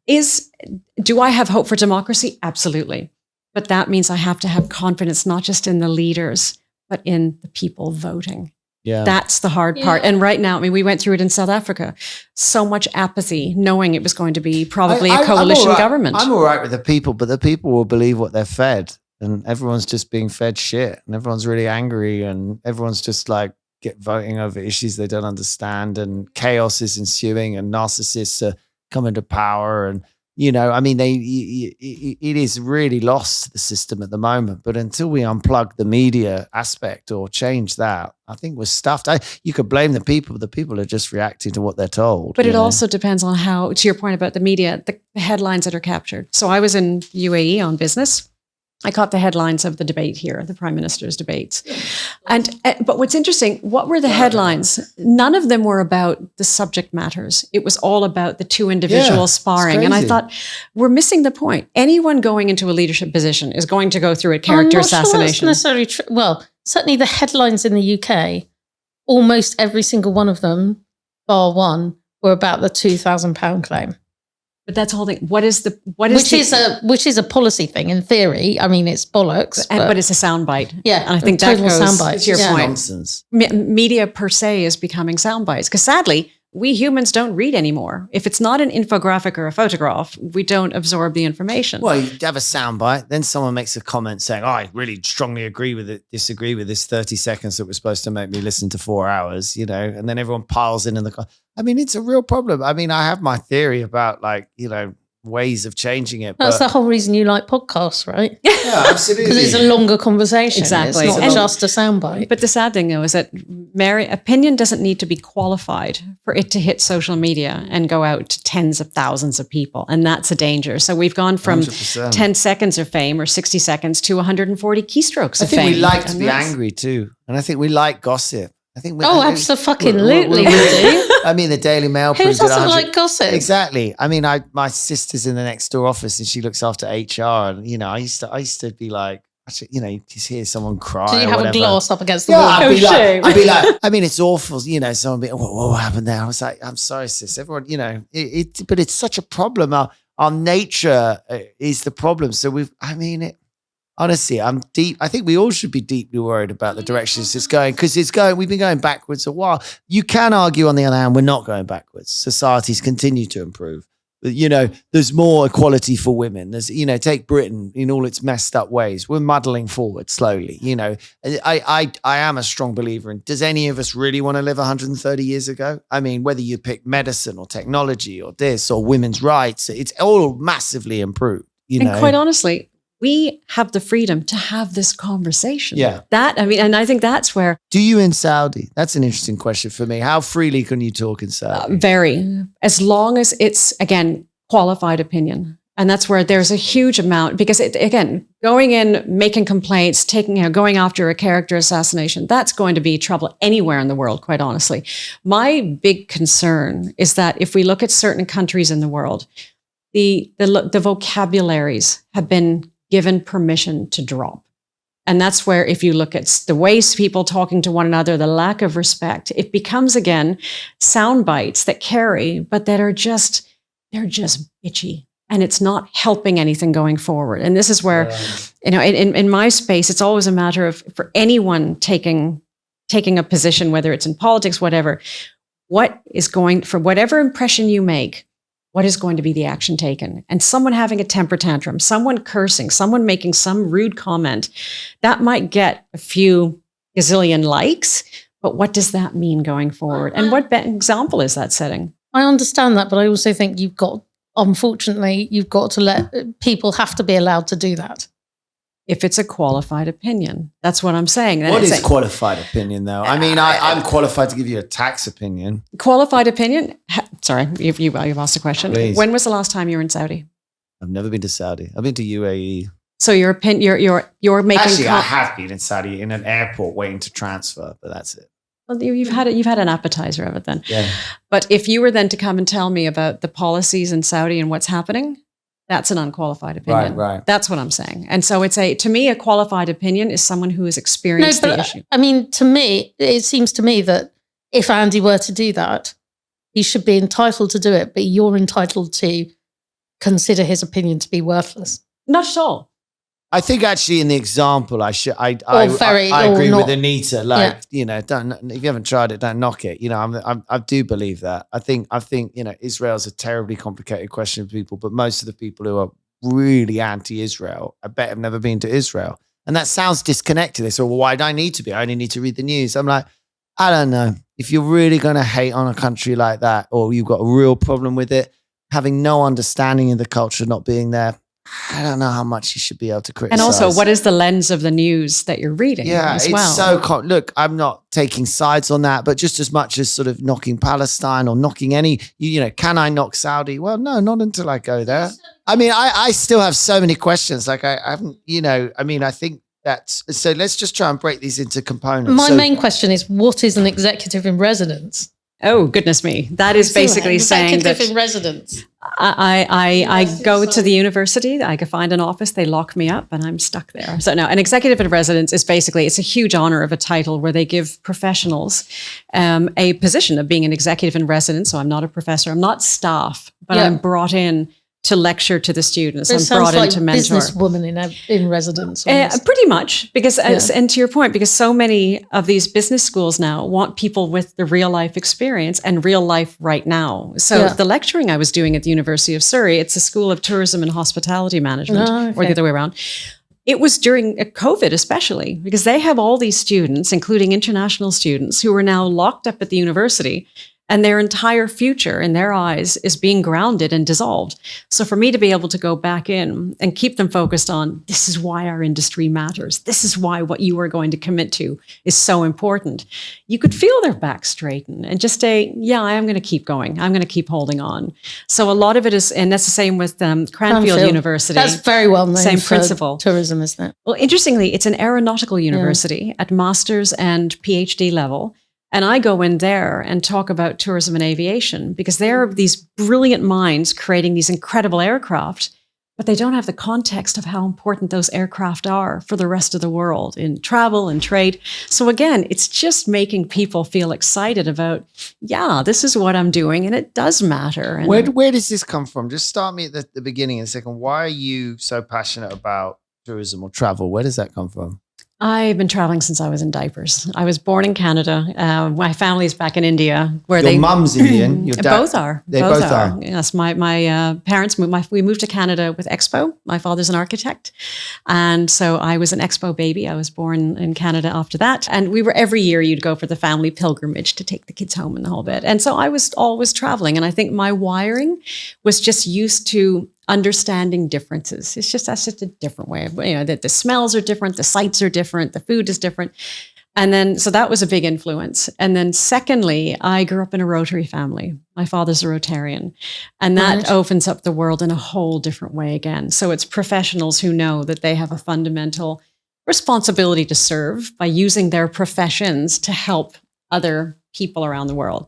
B: Do I have hope for democracy? Absolutely. But that means I have to have confidence, not just in the leaders, but in the people voting. Yeah. That's the hard part. And right now, we went through it in South Africa. So much apathy, knowing it was going to be probably a coalition government.
A: I'm all right with the people, but the people will believe what they're fed. And everyone's just being fed shit. And everyone's really angry. And everyone's just like voting over issues they don't understand. And chaos is ensuing. And narcissists are coming to power. And, you know, I mean, it is really lost, the system at the moment. But until we unplug the media aspect or change that, I think we're stuffed. You could blame the people. The people are just reacting to what they're told.
B: But it also depends on how, to your point about the media, the headlines that are captured. So I was in UAE on business. I caught the headlines of the debate here, the Prime Minister's debates. But what's interesting, what were the headlines? None of them were about the subject matters. It was all about the two individuals sparring. And I thought, we're missing the point. Anyone going into a leadership position is going to go through a character assassination.
C: Sure that's necessarily true. Well, certainly the headlines in the UK, almost every single one of them, bar one, were about the £2,000 claim.
B: But that's the whole thing. Which
C: is a policy thing in theory. I mean, it's bollocks,
B: but it's a soundbite.
C: Yeah,
B: and I think that goes
C: soundbite.
B: To your point.
A: Nonsense.
B: Media per se is becoming soundbites because sadly, we humans don't read anymore. If it's not an infographic or a photograph, we don't absorb the information.
A: Well, you have a soundbite, then someone makes a comment saying, "Oh, I really strongly agree with it, disagree with this 30 seconds that was supposed to make me listen to 4 hours," you know, and then everyone piles in the. I mean, it's a real problem. I mean, I have my theory about ways of changing it.
C: That's the whole reason you like podcasts, right?
A: Yeah, absolutely.
C: Because it's a longer conversation.
B: Exactly.
C: It's not just a soundbite.
B: But the sad thing, though, is that opinion doesn't need to be qualified for it to hit social media and go out to tens of thousands of people. And that's a danger. So we've gone from 100%. 10 seconds of fame or 60 seconds to 140 keystrokes of fame.
A: I think we like to be angry, too. And I think we like gossip.
C: Absolutely, we do.
A: I mean, the Daily Mail.
C: Who doesn't like gossip?
A: Exactly. I mean, my sister's in the next door office and she looks after HR. And you know, I used to be like, actually, you know, you just hear someone cry.
C: Do you have
A: a
C: glass up against the wall?
A: I'd be like, I mean, it's awful. You know, someone be, what happened there? I was like, I'm sorry, sis. Everyone, you know, but it's such a problem. Our nature is the problem. So honestly, I think we all should be deeply worried about the directions it's going because we've been going backwards a while. You can argue on the other hand, we're not going backwards. Societies continue to improve. there's more equality for women. There's, take Britain in all its messed up ways. We're muddling forward slowly. I am a strong believer in, does any of us really want to live 130 years ago? I mean, whether you pick medicine or technology or this or women's rights, it's all massively improved.
B: And quite honestly, we have the freedom to have this conversation.
A: Yeah.
B: And I think that's where.
A: Do you in Saudi? That's an interesting question for me. How freely can you talk in Saudi?
B: Very. As long as it's, again, qualified opinion. And that's where there's a huge amount, because going in, making complaints, going after a character assassination, that's going to be trouble anywhere in the world, quite honestly. My big concern is that if we look at certain countries in the world, the vocabularies have been given permission to drop. And that's where, if you look at the ways people talking to one another, the lack of respect, it becomes, again, sound bites that carry, but that are they're just bitchy. And it's not helping anything going forward. And this is where, in my space, it's always a matter of, for anyone taking a position, whether it's in politics, whatever, for whatever impression you make, what is going to be the action taken? And someone having a temper tantrum, someone cursing, someone making some rude comment, that might get a few gazillion likes, but what does that mean going forward? And what example is that setting?
C: I understand that, but I also think unfortunately, you've got to let people have to be allowed to do that.
B: If it's a qualified opinion, that's what I'm saying.
A: What is qualified opinion, though? I mean, I'm qualified to give you a tax opinion.
B: Qualified opinion? Sorry, you've asked a question.
A: Please.
B: When was the last time you were in Saudi?
A: I've never been to Saudi. I've been to UAE.
B: So you're making.
A: Actually, I have been in Saudi in an airport waiting to transfer, but that's it.
B: Well, you've had an appetizer of it then.
A: Yeah.
B: But if you were then to come and tell me about the policies in Saudi and what's happening, that's an unqualified opinion.
A: Right.
B: That's what I'm saying. And so to me, a qualified opinion is someone who has experienced the issue.
C: I mean, to me, it seems to me that if Andy were to do that, he should be entitled to do it, but you're entitled to consider his opinion to be worthless.
B: Not at all.
A: I think actually in the example, I agree with Anita. If you haven't tried it, don't knock it. I do believe that. I think Israel's a terribly complicated question for people, but most of the people who are really anti-Israel, I bet have never been to Israel. And that sounds disconnected. They say, well, why do I need to be? I only need to read the news. I'm like, I don't know. If you're really going to hate on a country like that, or you've got a real problem with it, having no understanding of the culture, not being there, I don't know how much you should be able to criticize.
B: And also, what is the lens of the news that you're reading?
A: Yeah,
B: as
A: it's
B: well?
A: Look, I'm not taking sides on that, but just as much as sort of knocking Palestine or knocking any, can I knock Saudi? Well, no, not until I go there. I mean, I still have so many questions. Like I haven't, I think that's, so let's just try and break these into components.
C: My main question is, what is an executive in residence?
B: Oh, goodness me. That is basically saying that
C: executive in residence.
B: I go to the university, I can find an office, they lock me up and I'm stuck there. So no, an executive in residence is basically, it's a huge honor of a title where they give professionals a position of being an executive in residence. So I'm not a professor, I'm not staff, but I'm brought in to lecture to the students. I'm brought in to mentor.
C: Businesswoman in residence.
B: Pretty much, because and to your point, because so many of these business schools now want people with the real life experience and real life right now. So the lecturing I was doing at the University of Surrey, it's a School of Tourism and Hospitality Management, or the other way around. It was during COVID especially, because they have all these students, including international students, who are now locked up at the university. And their entire future in their eyes is being grounded and dissolved. So for me to be able to go back in and keep them focused on, this is why our industry matters. This is why what you are going to commit to is so important. You could feel their back straighten and just say, yeah, I am going to keep going. I'm going to keep holding on. So a lot of it is, and that's the same with Cranfield University.
C: That's very well known.
B: Same principle.
C: Tourism, isn't it?
B: Well, interestingly, it's an aeronautical university at master's and PhD level. And I go in there and talk about tourism and aviation because there are these brilliant minds creating these incredible aircraft, but they don't have the context of how important those aircraft are for the rest of the world in travel and trade. So again, it's just making people feel excited about, yeah, this is what I'm doing and it does matter. And
A: where does this come from? Just start me at the beginning in a second. Why are you so passionate about tourism or travel? Where does that come from?
B: I've been traveling since I was in diapers. I was born in Canada. My family's back in India, where
A: Your mum's Indian. Your dad,
B: both are.
A: They both are.
B: Yes, my parents moved. We moved to Canada with Expo. My father's an architect, and so I was an Expo baby. I was born in Canada after that, and we were every year you'd go for the family pilgrimage to take the kids home and the whole bit. And so I was always traveling, and I think my wiring was just used to understanding differences. That's just a different way of, that the smells are different, the sights are different, the food is different. And then, so that was a big influence. And then secondly, I grew up in a Rotary family. My father's a Rotarian, and that opens up the world in a whole different way again. So it's professionals who know that they have a fundamental responsibility to serve by using their professions to help other people around the world.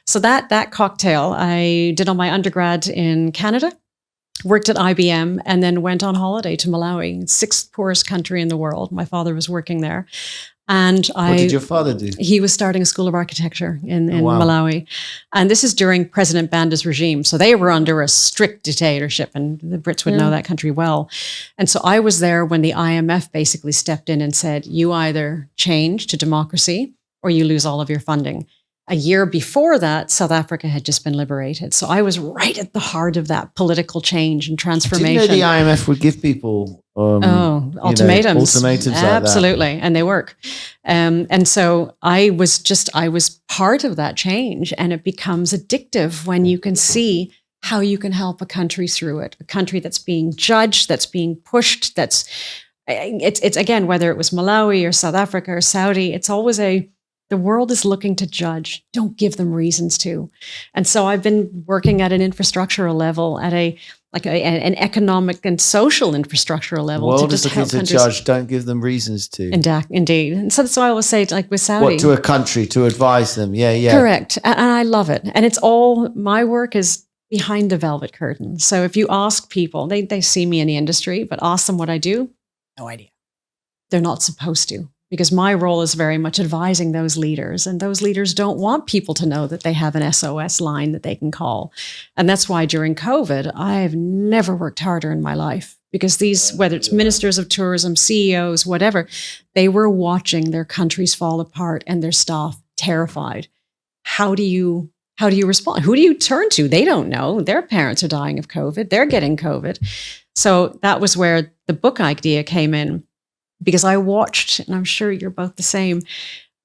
B: So that cocktail I did on my undergrad in Canada, worked at IBM, and then went on holiday to Malawi, sixth poorest country in the world. My father was working there. And
A: what did your father do?
B: He was starting a school of architecture in
A: Wow.
B: Malawi. And this is during President Banda's regime. So they were under a strict dictatorship, and the Brits would know that country well. And so I was there when the IMF basically stepped in and said, you either change to democracy or you lose all of your funding. A year before that, South Africa had just been liberated. So I was right at the heart of that political change and transformation.
A: Did you know the IMF would give people
B: ultimatums?
A: Ultimatums like
B: Absolutely. And they work. And so I was part of that change, and it becomes addictive when you can see how you can help a country through it, a country that's being judged, that's being pushed, it's again, whether it was Malawi or South Africa or Saudi, it's always the world is looking to judge. Don't give them reasons to. And so I've been working at an infrastructural level, at an economic and social infrastructural level.
A: The world
B: to
A: is
B: just
A: looking
B: help
A: to judge. Don't give them reasons to.
B: Indeed. And so that's why I always say, like with Saudi.
A: What, to a country, to advise them. Yeah.
B: Correct. And I love it. And it's all, my work is behind the velvet curtain. So if you ask people, they see me in the industry, but ask them what I do, no idea. They're not supposed to. Because my role is very much advising those leaders, and those leaders don't want people to know that they have an SOS line that they can call. And that's why during COVID, I've never worked harder in my life, because whether it's ministers of tourism, CEOs, whatever, they were watching their countries fall apart and their staff terrified. How do you respond? Who do you turn to? They don't know. Their parents are dying of COVID. They're getting COVID. So that was where the book idea came in. Because I watched, and I'm sure you're both the same,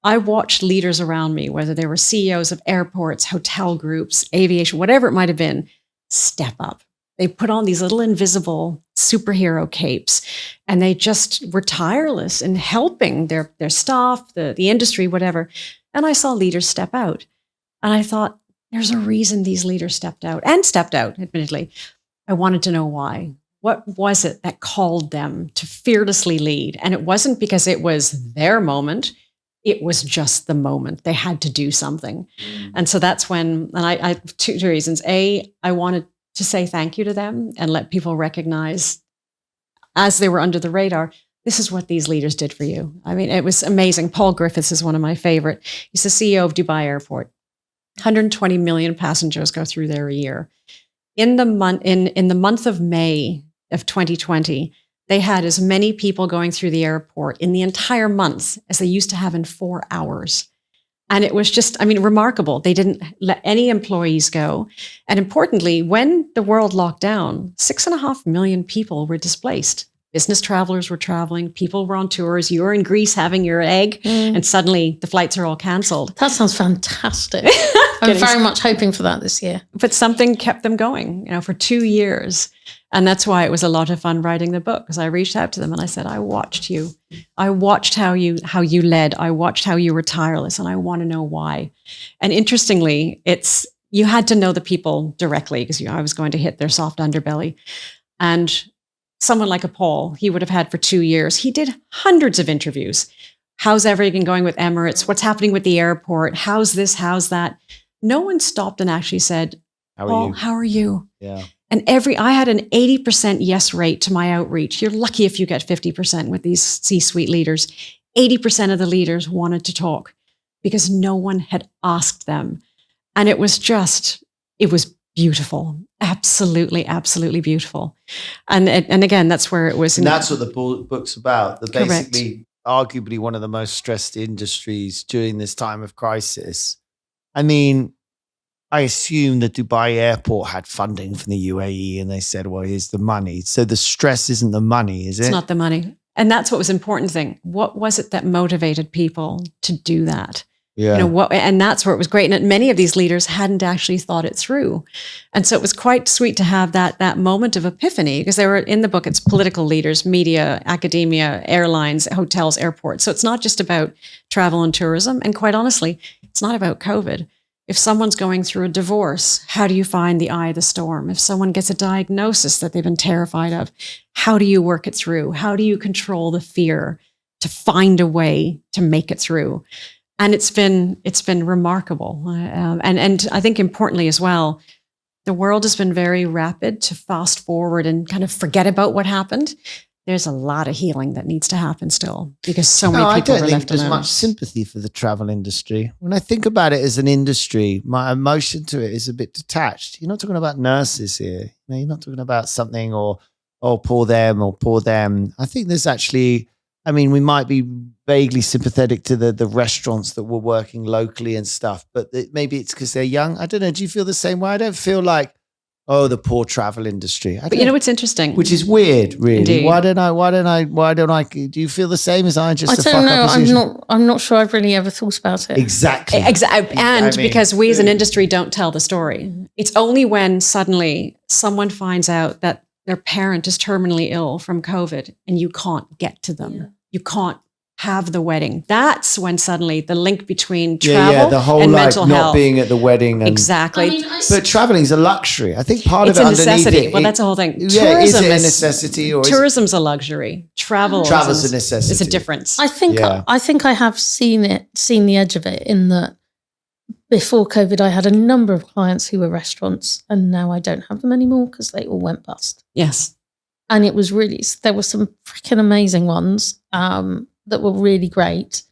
B: I watched leaders around me, whether they were CEOs of airports, hotel groups, aviation, whatever it might have been, step up. They put on these little invisible superhero capes, and they just were tireless in helping their staff, the industry, whatever. And I saw leaders step out. And I thought, there's a reason these leaders stepped out, admittedly. I wanted to know why. What was it that called them to fearlessly lead? And it wasn't because it was their moment. It was just the moment. They had to do something. And so that's when, and I two reasons. I wanted to say thank you to them and let people recognize, as they were under the radar, this is what these leaders did for you. I mean, it was amazing. Paul Griffiths is one of my favorite. He's the CEO of Dubai Airport. 120 million passengers go through there a year. In the month of May of 2020, they had as many people going through the airport in the entire month as they used to have in 4 hours. And it was just, remarkable. They didn't let any employees go. And importantly, when the world locked down, 6.5 million people were displaced. Business travelers were traveling. People were on tours. You were in Greece having your egg, and suddenly the flights are all canceled.
C: That sounds fantastic. I'm very much hoping for that this year.
B: But something kept them going, for 2 years. And that's why it was a lot of fun writing the book, because I reached out to them and I said, I watched you. I watched how you led. I watched how you were tireless, and I want to know why. And interestingly, you had to know the people directly, because I was going to hit their soft underbelly. And someone like a Paul, he would have had for 2 years. He did hundreds of interviews. How's everything going with Emirates? What's happening with the airport? How's this? How's that? No one stopped and actually said, Paul, how are you?
A: Yeah.
B: And I had an 80% yes rate to my outreach. You're lucky if you get 50% with these C-suite leaders. 80% of the leaders wanted to talk because no one had asked them. And it was beautiful. Absolutely, absolutely beautiful. And again, that's where it was.
A: And that's what the book's about. Basically, arguably one of the most stressed industries during this time of crisis. I mean, I assume that Dubai airport had funding from the UAE and they said, well, here's the money. So the stress isn't the money, is it?
B: It's not the money. And that's what was important thing. What was it that motivated people to do that?
A: Yeah.
B: And that's where it was great. And many of these leaders hadn't actually thought it through. And so it was quite sweet to have that moment of epiphany, because they were in the book, it's political leaders, media, academia, airlines, hotels, airports. So it's not just about travel and tourism. And quite honestly, it's not about COVID. If someone's going through a divorce, how do you find the eye of the storm? If someone gets a diagnosis that they've been terrified of, how do you work it through? How do you control the fear to find a way to make it through? And it's been remarkable. And I think importantly as well, the world has been very rapid to fast forward and kind of forget about what happened. There's a lot of healing that needs to happen still, because so many people were left alone.
A: I don't think there's much sympathy for the travel industry. When I think about it as an industry, my emotion to it is a bit detached. You're not talking about nurses here. You're not talking about something or poor them or poor them. I think there's actually, I mean, we might be vaguely sympathetic to the restaurants that were working locally and stuff, but maybe it's because they're young. I don't know. Do you feel the same way? I don't feel like, oh, the poor travel industry.
B: But you know what's interesting?
A: Which is weird, really.
B: Indeed.
A: Why don't I, do you feel the same as I? Just
C: I don't know. I'm not sure I've really ever thought about it.
A: Exactly.
B: And because we as an industry don't tell the story. It's only when suddenly someone finds out that their parent is terminally ill from COVID and you can't get to them. Yeah. You can't have the wedding. That's when suddenly the link between travel
A: the whole
B: and
A: like
B: mental
A: not
B: health.
A: being at the wedding. And,
B: exactly.
A: But traveling is a luxury. I think part
B: it's
A: of it
B: a necessity.
A: Well,
B: that's the whole thing.
A: Yeah, tourism is it a necessity or
B: tourism's a luxury. Travel's
A: a necessity.
B: It's a difference.
C: I think I have seen the edge of it in that before COVID, I had a number of clients who were restaurants, and now I don't have them anymore because they all went bust.
B: Yes.
C: And it was there were some freaking amazing ones that were really great,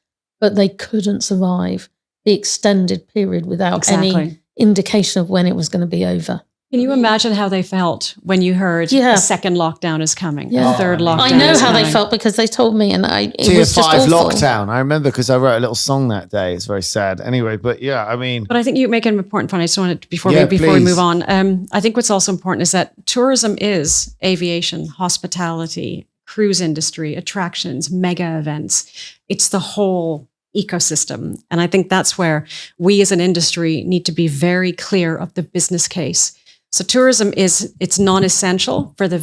C: but they couldn't survive the extended period without any indication of when it was going to be over.
B: Can you imagine how they felt when you heard a second lockdown is coming, a third lockdown
C: I know
B: is
C: how
B: coming.
C: they felt because they told me, and it
A: Tier
C: was just
A: 5
C: awful.
A: lockdown. I remember because I wrote a little song that day. It's very sad. Anyway, but yeah, I mean.
B: But I think you make an important point. I just wanted before we move on. I think what's also important is that tourism is aviation, hospitality, cruise industry, attractions, mega events. It's the whole ecosystem. And I think that's where we as an industry need to be very clear of the business case. So tourism it's non-essential for the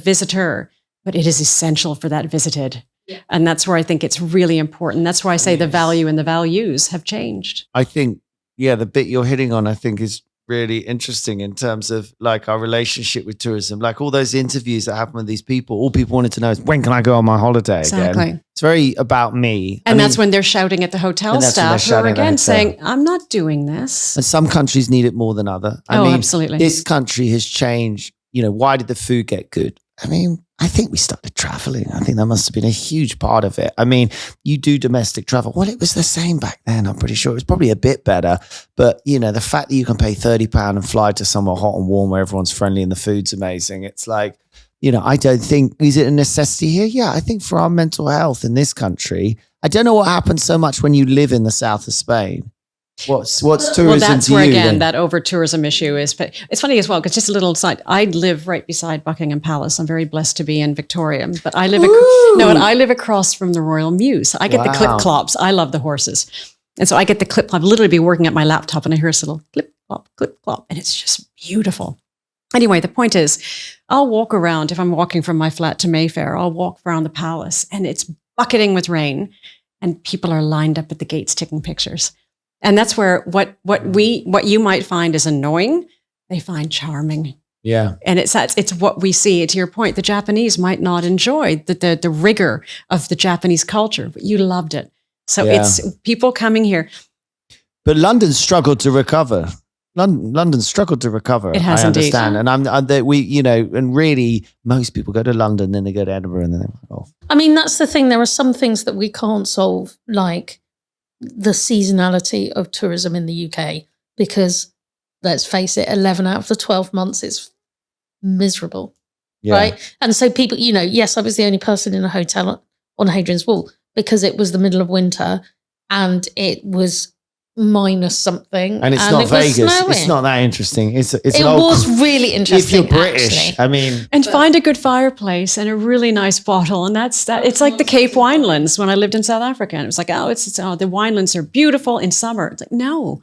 B: visitor, but it is essential for that visited. Yeah. And that's where I think it's really important. That's why I say the value and the values have changed.
A: I think, the bit you're hitting on, I think is really interesting in terms of like our relationship with tourism. Like all those interviews that happen with these people, all people wanted to know is when can I go on my holiday again? It's very about me.
B: And that's when they're shouting at the hotel staff who are again saying, I'm not doing this.
A: And some countries need it more than other. I mean,
B: absolutely.
A: This country has changed. Why did the food get good? I mean, I think we started traveling. I think that must have been a huge part of it. I mean, you do domestic travel. Well, it was the same back then. I'm pretty sure it was probably a bit better. But, the fact that you can pay £30 and fly to somewhere hot and warm where everyone's friendly and the food's amazing. It's like, I don't think, is it a necessity here? Yeah, I think for our mental health in this country, I don't know what happens so much when you live in the south of Spain. What's tourism? Well,
B: that's where again that over tourism issue is. But it's funny as well because just a little aside. I live right beside Buckingham Palace. I'm very blessed to be in Victoria, but I live I live across from the Royal Mews. So I get the clip clops. I love the horses, and so I get the clip clop. Literally, be working at my laptop and I hear this little clip clop, and it's just beautiful. Anyway, the point is, I'll walk around if I'm walking from my flat to Mayfair. I'll walk around the palace, and it's bucketing with rain, and people are lined up at the gates taking pictures. And that's where what you might find is annoying, they find charming.
A: Yeah.
B: And it's what we see. To your point, the Japanese might not enjoy the rigor of the Japanese culture, but you loved it. So it's people coming here.
A: But London struggled to recover. London struggled to recover.
B: It has
A: I understand.
B: Indeed.
A: And really most people go to London, then they go to Edinburgh and then they're off.
C: I mean, that's the thing. There are some things that we can't solve, like the seasonality of tourism in the UK, because let's face it, 11 out of the 12 months is miserable, right? And so people, yes, I was the only person in a hotel on Hadrian's Wall, because it was the middle of winter and it was minus something.
A: And it's not Vegas. It's not that interesting. It
C: was really interesting.
A: If you're British,
C: actually.
A: I mean.
B: And find a good fireplace and a really nice bottle. And that's that. It's like the Cape Winelands when I lived in South Africa. And it was like, the winelands are beautiful in summer. It's like, no.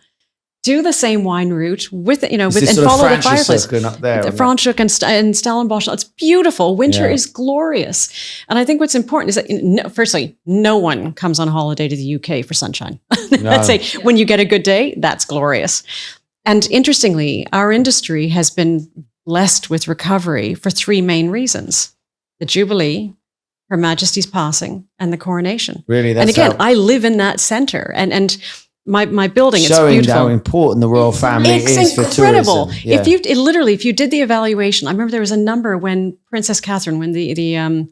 B: Do the same wine route with and follow the fireplace.
A: Up there,
B: Franschhoek and Stellenbosch. It's beautiful. Winter is glorious. And I think what's important is that, firstly, no one comes on holiday to the UK for sunshine.
A: No.
B: I'd say when you get a good day, that's glorious. And interestingly, our industry has been blessed with recovery for three main reasons: the Jubilee, Her Majesty's passing, and the coronation.
A: Really,
B: and again, I live in that centre, and my building, it's
A: showing
B: beautiful.
A: how important the royal family is for tourism. Yeah.
B: If you did the evaluation, I remember there was a number when Princess Catherine, when the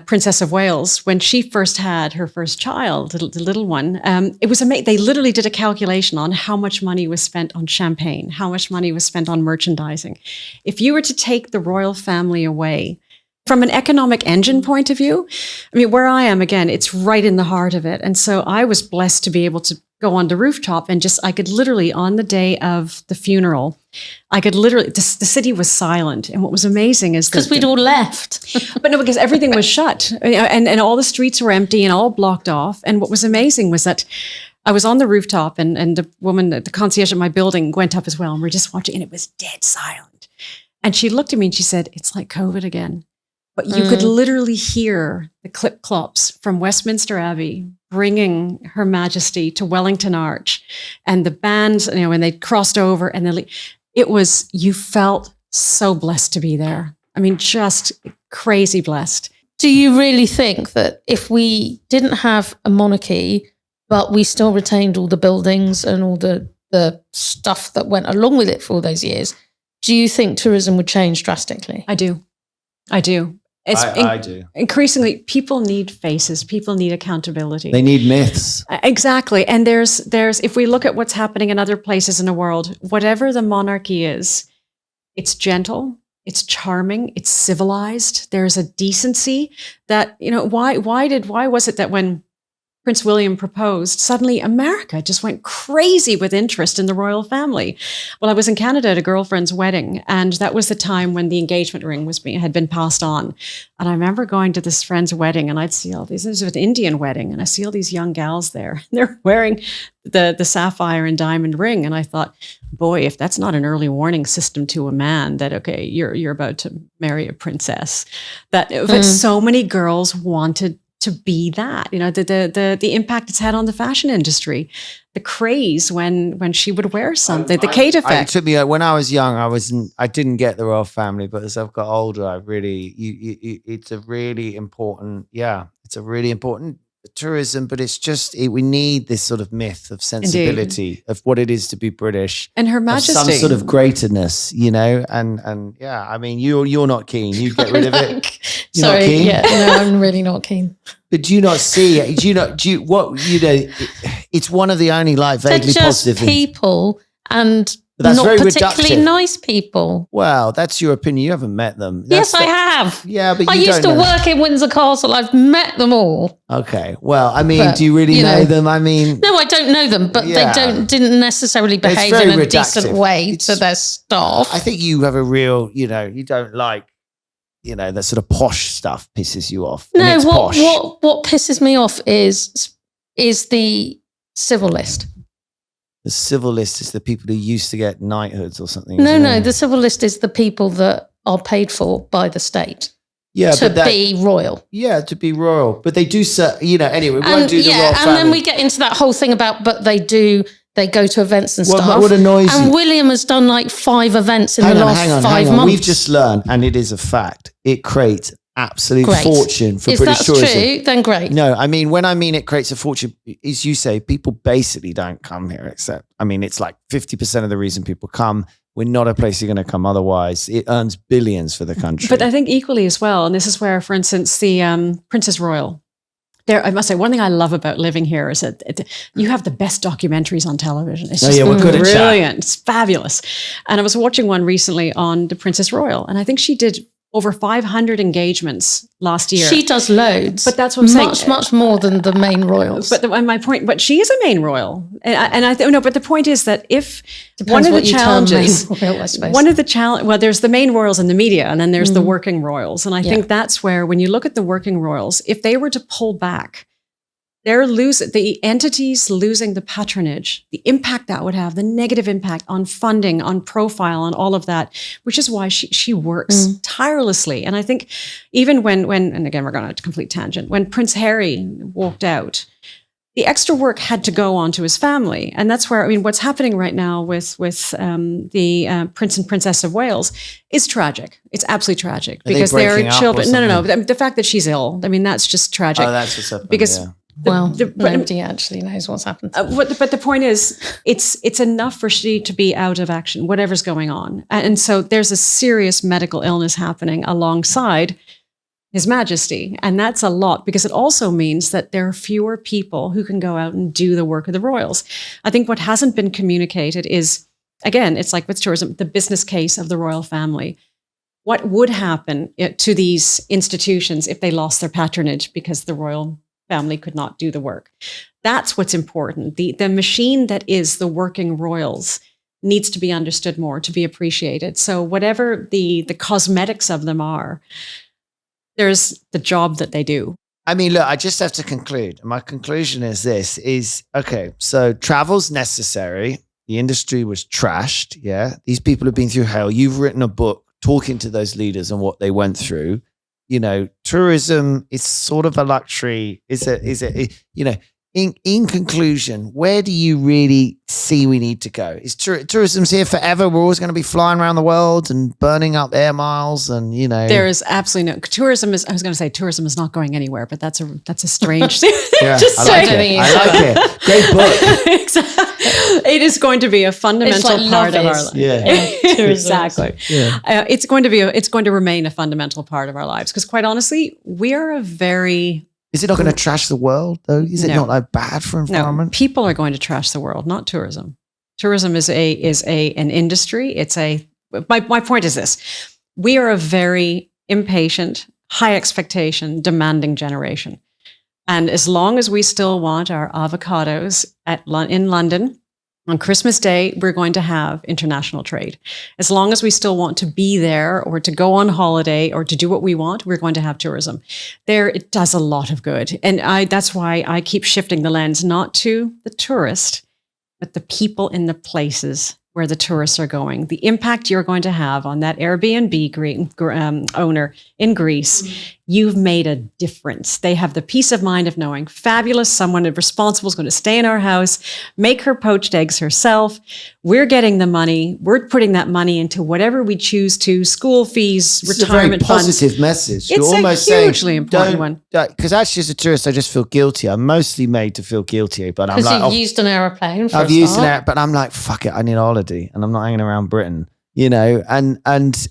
B: Princess of Wales, when she first had her first child, the little one, it was amazing. They literally did a calculation on how much money was spent on champagne, how much money was spent on merchandising. If you were to take the royal family away, from an economic engine point of view, I mean, where I am, again, it's right in the heart of it. And so I was blessed to be able to go on the rooftop and I could literally, on the day of the funeral, the city was silent. And what was amazing is
C: because we'd all left.
B: But no, because everything was shut and all the streets were empty and all blocked off. And what was amazing was that I was on the rooftop and the woman, the concierge at my building went up as well. And we're just watching and it was dead silent. And she looked at me and she said, "It's like COVID again." But you could literally hear the clip-clops from Westminster Abbey bringing Her Majesty to Wellington Arch, and the bands, when they crossed over, and you felt so blessed to be there. I mean, just crazy blessed.
C: Do you really think that if we didn't have a monarchy, but we still retained all the buildings and all the stuff that went along with it for all those years, do you think tourism would change drastically?
B: I do. I do.
A: I do.
B: Increasingly, people need faces. People need accountability.
A: They need myths.
B: Exactly. And there's if we look at what's happening in other places in the world, whatever the monarchy is, it's gentle, it's charming, it's civilized. There's a decency that, why was it that when Prince William proposed, suddenly America just went crazy with interest in the royal family? Well, I was in Canada at a girlfriend's wedding, and that was the time when the engagement ring had been passed on. And I remember going to this friend's wedding, and I'd see all these. This was an Indian wedding, and I see all these young gals there. They're wearing the sapphire and diamond ring, and I thought, boy, if that's not an early warning system to a man that okay, you're about to marry a princess. But so many girls wanted to be that, the impact it's had on the fashion industry, the craze when she would wear something, the Kate effect.
A: When I was young, I didn't get the royal family, but as I've got older, it's a really important tourism, but it's just, we need this sort of myth of sensibility of what it is to be British.
B: And Her Majesty.
A: Some sort of greaterness, and yeah, I mean, you're not keen. You get rid of it. You're
C: Sorry,
A: not keen?
C: Yeah, no, I'm really not keen.
A: But do you not see it? It's one of the only vaguely positive things.
C: People and
A: that's
C: not
A: very
C: particularly
A: reductive.
C: Nice people.
A: Well, that's your opinion. You haven't met them.
C: I have.
A: Yeah, but
C: I used to work in Windsor Castle. I've met them all.
A: Okay. Well, I mean, do you really know them? I mean,
C: no, I don't know them, but they didn't necessarily behave in a decent way to their staff.
A: I think you have a real, you don't like, that sort of posh stuff pisses you off.
C: No, what pisses me off is the civil list.
A: The civil list is the people who used to get knighthoods or something.
C: No, the civil list is the people that are paid for by the state.
A: Yeah,
C: to be royal.
A: Yeah, to be royal. But they do, anyway, we won't do the royal family.
C: And then we get into that whole thing about, but they go to events and stuff.
A: What annoys you?
C: And William has done like 5 events in the last 5 months.
A: We've just learned, and it is a fact, it creates absolute fortune for British tourism. If that's true,
C: then great.
A: No, I mean, when I mean it creates a fortune, as you say, people basically don't come here it's like 50% of the reason people come. We're not a place you're going to come otherwise. It earns billions for the country.
B: But I think equally as well, and this is where, for instance, the Princess Royal, I must say, one thing I love about living here is that you have the best documentaries on television. It's just brilliant. It's fabulous. And I was watching one recently on the Princess Royal, and I think she did over 500 engagements last year.
C: She does loads.
B: But that's what I'm saying.
C: Much more than the main royals.
B: But she is a main royal. And I think, no, but the point is that if
C: Depends
B: one of
C: what
B: the
C: you
B: challenges,
C: term main royal, I suppose.
B: one of the challenge, well, there's the main royals in the media and then there's the working royals. And I think that's where, when you look at the working royals, if they were to pull back, the entities losing the patronage, the impact that would have, the negative impact on funding, on profile, on all of that, which is why she works tirelessly. And I think even when, and again, we're going on a complete tangent, when Prince Harry walked out, the extra work had to go on to his family. And that's where, I mean, what's happening right now with the Prince and Princess of Wales is tragic. It's absolutely tragic because they're children. No. The fact that she's ill, I mean, that's just tragic.
A: Oh, that's what's happening.
B: Because
C: nobody actually knows what's happened.
B: But the point is, it's enough for she to be out of action, whatever's going on. And so there's a serious medical illness happening alongside His Majesty. And that's a lot, because it also means that there are fewer people who can go out and do the work of the royals. I think what hasn't been communicated is, again, it's like with tourism, the business case of the royal family. What would happen to these institutions if they lost their patronage because the royal family could not do the work? That's what's important. The machine that is the working royals needs to be understood more, to be appreciated. So whatever the cosmetics of them are, there's the job that they do.
A: I mean, look, I just have to conclude. My conclusion is this, okay, so travel's necessary. The industry was trashed. Yeah. These people have been through hell. You've written a book talking to those leaders and what they went through. You know, tourism is sort of a luxury. In conclusion, where do you really see we need to go? Is tourism's here forever? We're always going to be flying around the world and burning up air miles, and
B: there is absolutely no tourism. Tourism is not going anywhere, but that's a strange thing.
A: Yeah, I like it. Great book.
B: Exactly. It is going to be a fundamental part of our life.
A: Yeah,
B: exactly. Yeah. It's going to remain a fundamental part of our lives, because quite honestly, we are a very...
A: Is it not going to trash the world, though? Is it not like bad for environment?
B: No, people are going to trash the world, not tourism. Tourism is an industry. My point is this: we are a very impatient, high expectation, demanding generation, and as long as we still want our avocados in London on Christmas Day, we're going to have international trade. As long as we still want to be there or to go on holiday or to do what we want, we're going to have tourism. It does a lot of good. And that's why I keep shifting the lens, not to the tourist, but the people in the places where the tourists are going. The impact you're going to have on that Airbnb owner in Greece, you've made a difference. They have the peace of mind of knowing, fabulous, someone responsible is going to stay in our house, make her poached eggs herself. We're getting the money. We're putting that money into whatever we choose to, school fees, retirement funds.
A: It's a very positive message.
B: It's almost a hugely important one.
A: Because actually, as a tourist, I just feel guilty. I'm mostly made to feel guilty, but I'm like,
C: because you've used an aeroplane.
A: I've used an aeroplane, but I'm like, fuck it, I need a holiday, and I'm not hanging around Britain, and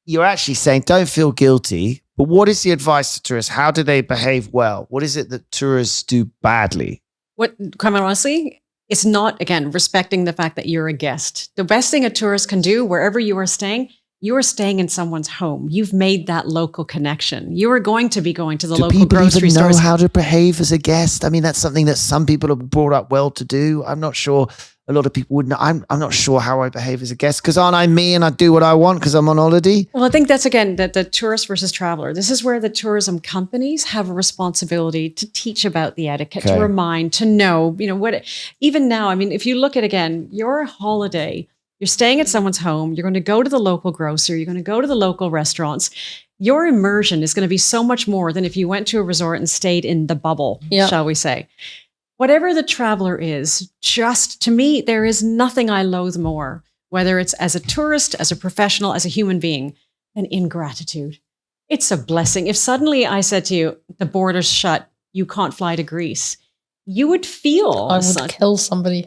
A: you're actually saying don't feel guilty. But what is the advice to tourists? How do they behave well? What is it that tourists do badly?
B: Quite honestly, it's not, again, respecting the fact that you're a guest. The best thing a tourist can do, wherever you are staying in someone's home. You've made that local connection. You are going to be going to the local grocery stores. Do people even know how
A: to behave as a guest? I mean, that's something that some people are brought up well to do. I'm not sure a lot of people would know. I'm not sure how I behave as a guest, because aren't I me and I do what I want because I'm on holiday?
B: Well, I think that's, again, the tourist versus traveler. This is where the tourism companies have a responsibility to teach about the etiquette, to remind, to know, what, even now, I mean, if you look at, again, your holiday, you're staying at someone's home, you're going to go to the local grocery, you're going to go to the local restaurants. Your immersion is going to be so much more than if you went to a resort and stayed in the bubble, shall we say. Whatever the traveler is, just to me, there is nothing I loathe more, whether it's as a tourist, as a professional, as a human being, than ingratitude. It's a blessing. If suddenly I said to you, the border's shut, you can't fly to Greece, you would feel...
C: I would kill somebody.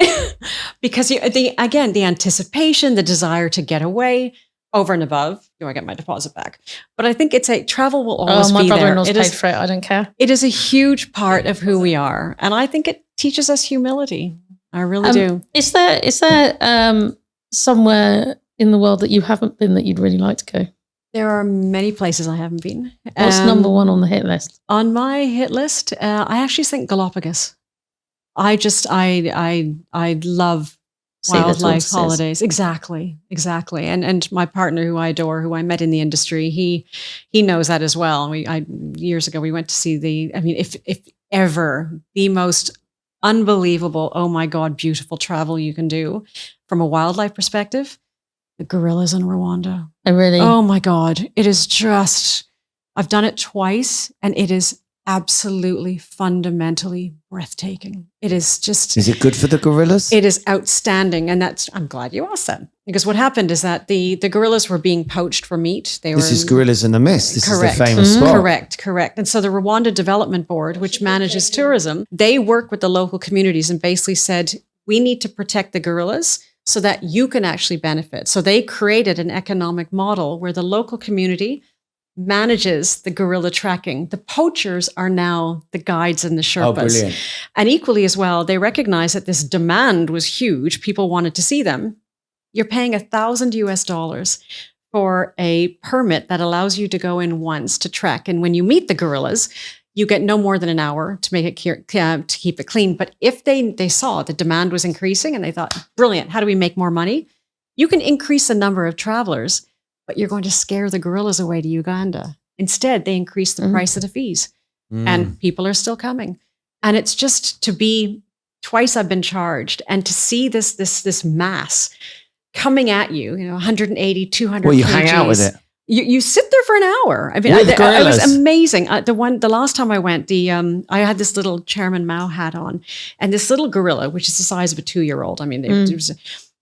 B: Because the anticipation, the desire to get away, over and above, do I get my deposit back? But I think travel will always be there.
C: My brother-in-law's paid for it. I don't care.
B: It is a huge part of who we are. And I think it teaches us humility. I really do.
C: Is there somewhere in the world that you haven't been that you'd really like to go?
B: There are many places I haven't been.
C: What's number one on the hit list?
B: On my hit list, I actually think Galapagos. I love wildlife holidays. Exactly. And my partner, who I adore, who I met in the industry, he knows that as well. Years ago we went to see if ever the most unbelievable, oh my God, beautiful travel you can do from a wildlife perspective, the gorillas in Rwanda.
C: Oh, really?
B: Oh my God. It is just, I've done it twice and it is absolutely fundamentally breathtaking. It is just.
A: Is it good for the gorillas?
B: It is outstanding. And I'm glad you asked that. Because what happened is that the gorillas were being poached for meat.
A: This is Gorillas in the Mist. This is the famous spot.
B: Correct. And so the Rwanda Development Board, which manages tourism, they work with the local communities and basically said, we need to protect the gorillas so that you can actually benefit. So they created an economic model where the local community manages the gorilla tracking. The poachers are now the guides and the Sherpas.
A: Oh, brilliant.
B: And equally as well, they recognize that this demand was huge. People wanted to see them. You're paying $1,000 for a permit that allows you to go in once to track. And when you meet the gorillas, you get no more than an hour to make it to keep it clean. But if they saw the demand was increasing and they thought, brilliant, how do we make more money? You can increase the number of travelers, but you're going to scare the gorillas away to Uganda. Instead, they increase the price of the fees and people are still coming. And it's just to be, twice I've been charged, and to see this mass coming at you, 180, 200
A: Well, you
B: kgs.
A: hang out with it.
B: You sit there for an hour. I mean, it was amazing. The last time I went, I had this little Chairman Mao hat on, and this little gorilla, which is the size of a 2-year-old. I mean,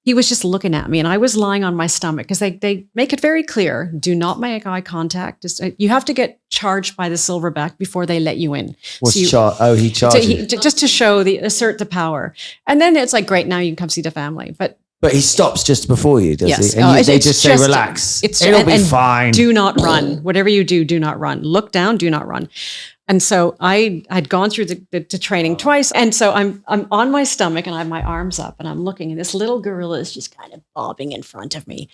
B: he was just looking at me, and I was lying on my stomach because they make it very clear: do not make eye contact. You have to get charged by the silverback before they let you in.
A: He charged you.
B: Just to show assert the power, and then it's like, great, now you can come see the family,
A: But he stops just before you, does
B: yes.
A: he? And they just say, relax. It'll be fine.
B: Do not run. Whatever you do not run. Look down, do not run. And so I'd gone through the training twice. And so I'm on my stomach and I have my arms up and I'm looking, and this little gorilla is just kind of bobbing in front of me.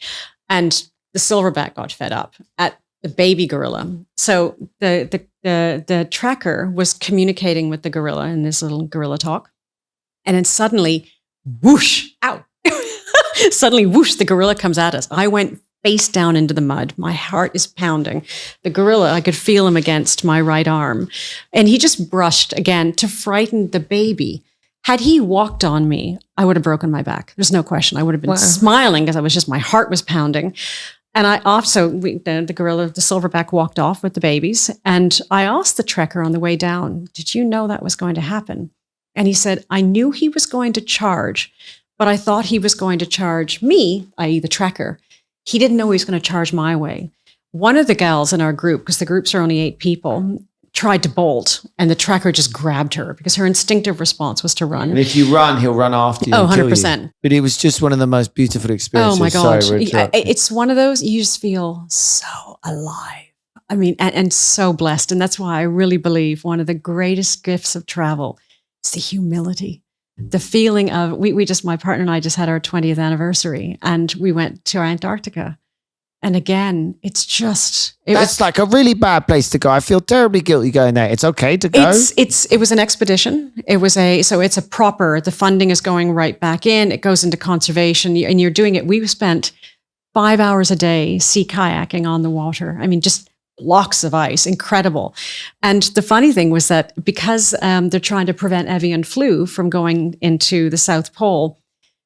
B: And the silverback got fed up at the baby gorilla. So the tracker was communicating with the gorilla in this little gorilla talk. And then suddenly, whoosh, ow. Suddenly, whoosh, the gorilla comes at us. I went face down into the mud. My heart is pounding. The gorilla, I could feel him against my right arm. And he just brushed again to frighten the baby. Had he walked on me, I would have broken my back. There's no question. I would have been smiling because my heart was pounding. And the gorilla, the silverback, walked off with the babies. And I asked the trekker on the way down, did you know that was going to happen? And he said, I knew he was going to charge, but I thought he was going to charge me, i.e. the tracker. He didn't know he was going to charge my way. One of the gals in our group, because the groups are only 8 people, tried to bolt, and the tracker just grabbed her because her instinctive response was to run.
A: And if you run, he'll run after you.
B: Oh,
A: and
B: 100%.
A: Kill you. But it was just one of the most beautiful experiences.
B: Oh my God.
A: Sorry,
B: it's one of those, you just feel so alive. I mean, and so blessed. And that's why I really believe one of the greatest gifts of travel is the humility. The feeling of, my partner and I just had our 20th anniversary and we went to Antarctica. And again, that's
A: like a really bad place to go. I feel terribly guilty going there. It's okay to go.
B: It was an expedition. It's a proper, the funding is going right back in. It goes into conservation and you're doing it. We spent 5 hours a day sea kayaking on the water. I mean, just blocks of ice, incredible. And the funny thing was that because they're trying to prevent avian flu from going into the South Pole,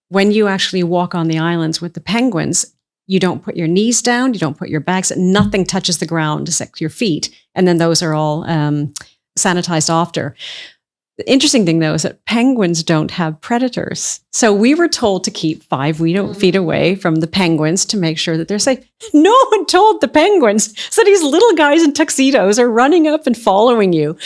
B: when you actually walk on the islands with the penguins, you don't put your knees down, you don't put your bags, nothing touches the ground except your feet. And then those are all sanitized after. The interesting thing, though, is that penguins don't have predators. So we were told to keep 5 feet away from the penguins to make sure that they're safe. No one told the penguins. So these little guys in tuxedos are running up and following you.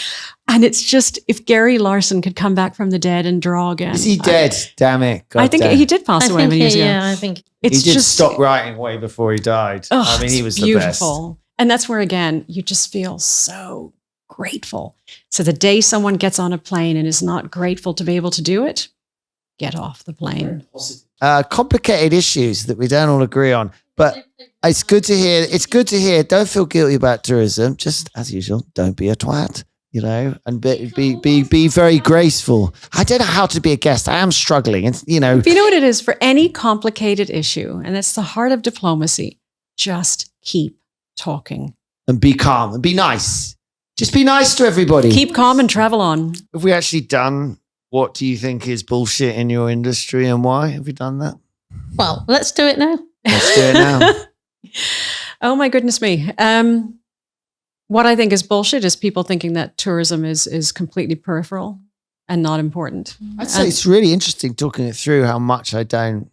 B: And it's just, if Gary Larson could come back from the dead and draw again.
A: Is he dead? Damn it.
B: I think he did pass away many years ago.
C: Yeah, I think.
A: He did stop writing way before he died.
B: Oh,
A: I mean, he was
B: beautiful.
A: The best.
B: And that's where, again, you just feel so grateful. So the day someone gets on a plane and is not grateful to be able to do it, get off the plane.
A: complicated issues that we don't all agree on. But it's good to hear. It's good to hear. Don't feel guilty about tourism. Just as usual, don't be a twat. And be very graceful. I don't know how to be a guest. I am struggling. It's
B: But you know what it is for any complicated issue, and that's the heart of diplomacy. Just keep talking
A: and be calm and be nice. Just be nice to everybody.
B: Keep calm and travel on.
A: Have we actually done what do you think is bullshit in your industry and why? Have we done that?
C: Well, let's do it now.
A: Let's do it now.
B: Oh my goodness me. What I think is bullshit is people thinking that tourism is completely peripheral and not important.
A: I'd say it's really interesting talking it through how much I don't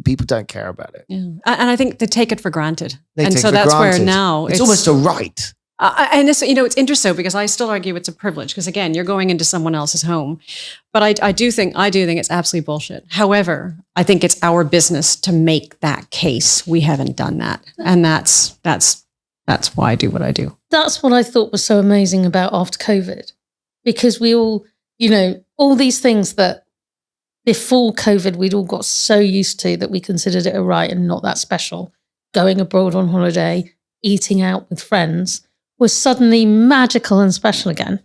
A: people don't care about it.
B: Yeah. And I think they take it for granted.
A: That's
B: where now
A: it's almost a right.
B: And it's, it's interesting because I still argue it's a privilege because again, you're going into someone else's home. But I do think it's absolutely bullshit. However, I think it's our business to make that case. We haven't done that. And that's why I do what I do.
C: That's what I thought was so amazing about after COVID, because we all, all these things that before COVID, we'd all got so used to that we considered it a right and not that special. Going abroad on holiday, eating out with friends was suddenly magical and special again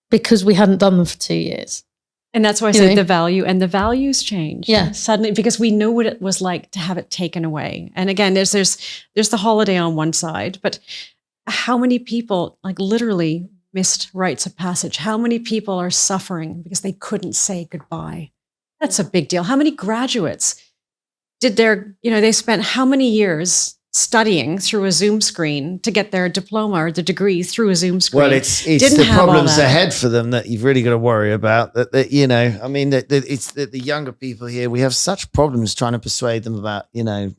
C: because we hadn't done them for 2 years.
B: And that's why I said the value and the values changed.
C: Yeah.
B: Suddenly, because we know what it was like to have it taken away. And again, there's the holiday on one side, but how many people literally missed rites of passage? How many people are suffering because they couldn't say goodbye? That's a big deal. How many graduates did they spent how many years studying through a Zoom screen to get their diploma or the degree through a Zoom screen?
A: Well, it's the problems ahead for them that you've really got to worry about. It's the younger people here. We have such problems trying to persuade them about,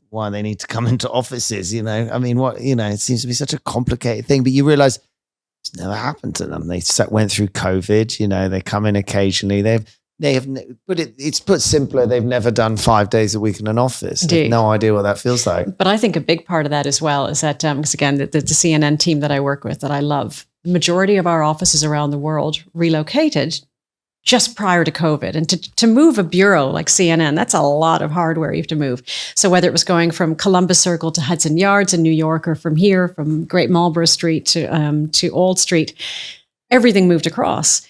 A: why they need to come into offices. It seems to be such a complicated thing, but you realize it's never happened to them. They went through COVID, they come in occasionally. It's put simpler. They've never done 5 days a week in an office. They have no idea what that feels like.
B: But I think a big part of that as well is that, because again, the CNN team that I work with, that I love, the majority of our offices around the world relocated just prior to COVID. And to move a bureau like CNN, that's a lot of hardware you have to move. So whether it was going from Columbus Circle to Hudson Yards in New York, or from here, from Great Marlborough Street to Old Street, everything moved across.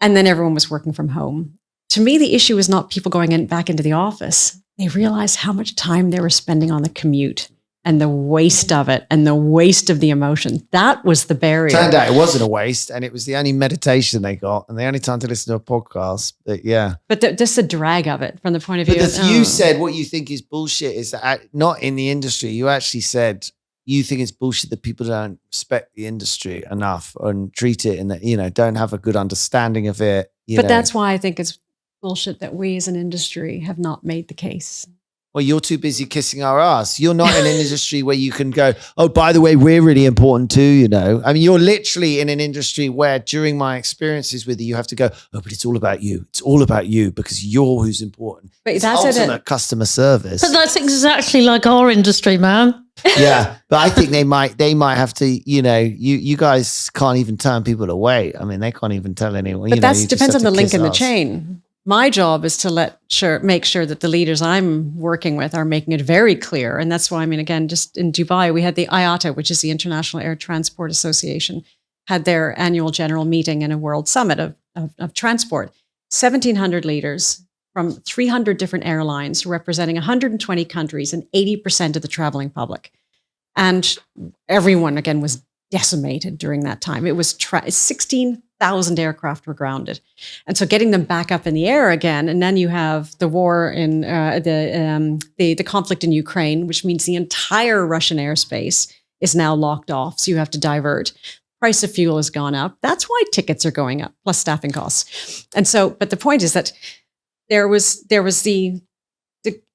B: And then everyone was working from home. To me, the issue is not people going back into the office. They realized how much time they were spending on the commute and the waste of it and the waste of the emotion. That was the barrier.
A: Turned out it wasn't a waste, and it was the only meditation they got and the only time to listen to a podcast. But yeah.
B: But just the drag of it from the point of view.
A: But you said what you think is bullshit is that not in the industry. You actually said you think it's bullshit that people don't respect the industry enough and treat it, and don't have a good understanding of it.
B: But that's why I think it's bullshit that we as an industry have not made the case.
A: Well, you're too busy kissing our ass. You're not in an industry where you can go, oh, by the way, we're really important too, you're literally in an industry where during my experiences with you have to go, oh, but it's all about you. It's all about you because you're who's important.
B: But
A: it's
B: that's
A: ultimate customer service.
C: But that's exactly like our industry, man.
A: Yeah, but I think they might have to, you guys can't even turn people away. I mean, they can't even tell anyone.
B: But that depends on the link in the chain. My job is to make sure that the leaders I'm working with are making it very clear. And that's why, again, just in Dubai, we had the IATA, which is the International Air Transport Association, had their annual general meeting and a world summit of transport. 1,700 leaders from 300 different airlines representing 120 countries and 80% of the traveling public. And everyone, again, was decimated during that time. It was 16,000 aircraft were grounded. And so getting them back up in the air again, and then you have the war in the conflict in Ukraine, which means the entire Russian airspace is now locked off. So you have to divert. Price of fuel has gone up. That's why tickets are going up, plus staffing costs. And so, but the point is that there was the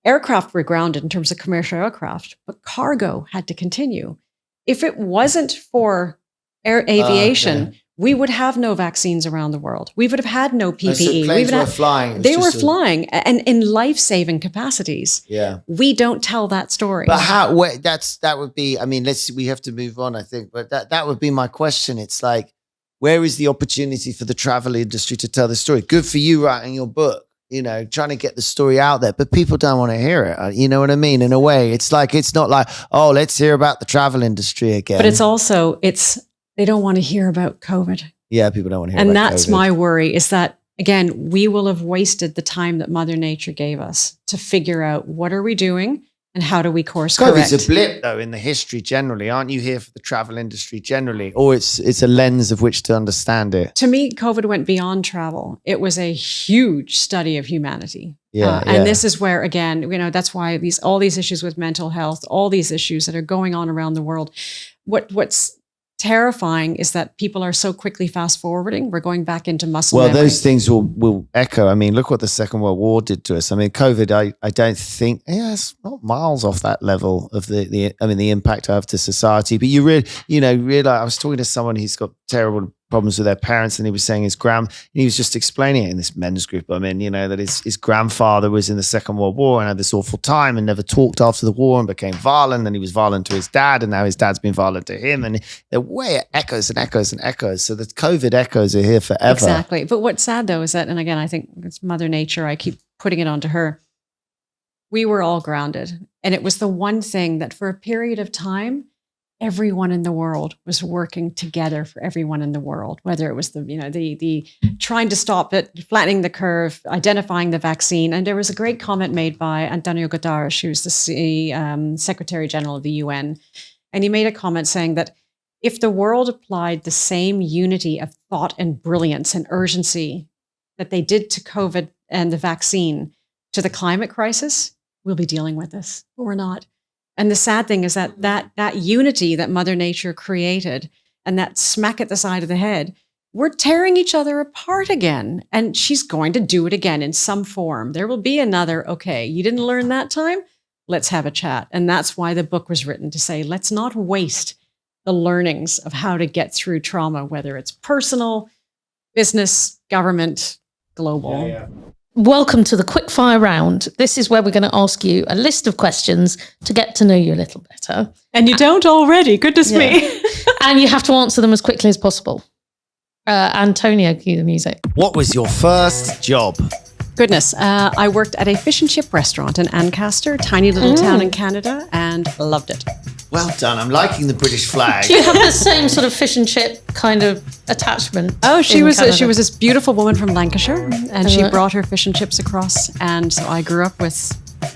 B: aircraft were grounded in terms of commercial aircraft, but cargo had to continue. If it wasn't for aviation, we would have no vaccines around the world. We would have had no PPE.
A: So planes were flying.
B: They were flying and in life-saving capacities.
A: Yeah.
B: We don't tell that story.
A: But that would be, we have to move on, I think, but that would be my question. It's like, where is the opportunity for the travel industry to tell the story? Good for you writing your book. trying to get the story out there, but people don't want to hear it. You know what I mean? In a way, it's not like, oh, let's hear about the travel industry again.
B: But it's also, they don't want to hear about COVID.
A: Yeah, people don't want to hear
B: about
A: about
B: COVID. And that's my worry, is that, again, we will have wasted the time that Mother Nature gave us to figure out what are we doing and how do we course correct.
A: COVID's a blip, though, in the history generally. Aren't you here for the travel industry generally? Or it's a lens of which to understand it?
B: To me, COVID went beyond travel. It was a huge study of humanity.
A: Yeah,
B: and this is where, again, that's why all these issues with mental health, all these issues that are going on around the world, what's terrifying is that people are so quickly fast forwarding. We're going back into muscle memory.
A: Those things will echo. I mean, look what the Second World War did to us. I mean, COVID, I don't think, it's not miles off that level of the impact I have to society. But you realize, I was talking to someone who's got terrible problems with their parents, and he was saying he was just explaining it in this men's group I'm in, that his grandfather was in the Second World War and had this awful time and never talked after the war and became violent, and he was violent to his dad, and now his dad's been violent to him, and the way it echoes and echoes and echoes. So the COVID echoes are here forever.
B: Exactly. But what's sad though is that, and again, I think it's Mother Nature, I keep putting it onto her, we were all grounded, and it was the one thing that for a period of time, everyone in the world was working together for everyone in the world, whether it was the trying to stop it, flattening the curve, identifying the vaccine. And there was a great comment made by Antonio Guterres, who's the Secretary General of the UN. And he made a comment saying that if the world applied the same unity of thought and brilliance and urgency that they did to COVID and the vaccine to the climate crisis, we'll be dealing with this, but we're not. And the sad thing is that unity that Mother Nature created and that smack at the side of the head, we're tearing each other apart again. And she's going to do it again in some form. There will be another, okay, you didn't learn that time? Let's have a chat. And that's why the book was written, to say, let's not waste the learnings of how to get through trauma, whether it's personal, business, government, global.
A: Yeah.
C: Welcome to the Quickfire round. This is where we're going to ask you a list of questions to get to know you a little better.
B: And you don't already, goodness me.
C: And you have to answer them as quickly as possible. Antonio, cue the music.
A: What was your first job?
B: Goodness, I worked at a fish and chip restaurant in Ancaster, tiny little town in Canada, and loved it.
A: Well done. I'm liking the British flag.
C: Do you have the same sort of fish and chip kind of attachment?
B: Oh, she was this beautiful woman from Lancashire, and she brought her fish and chips across, and so I grew up with.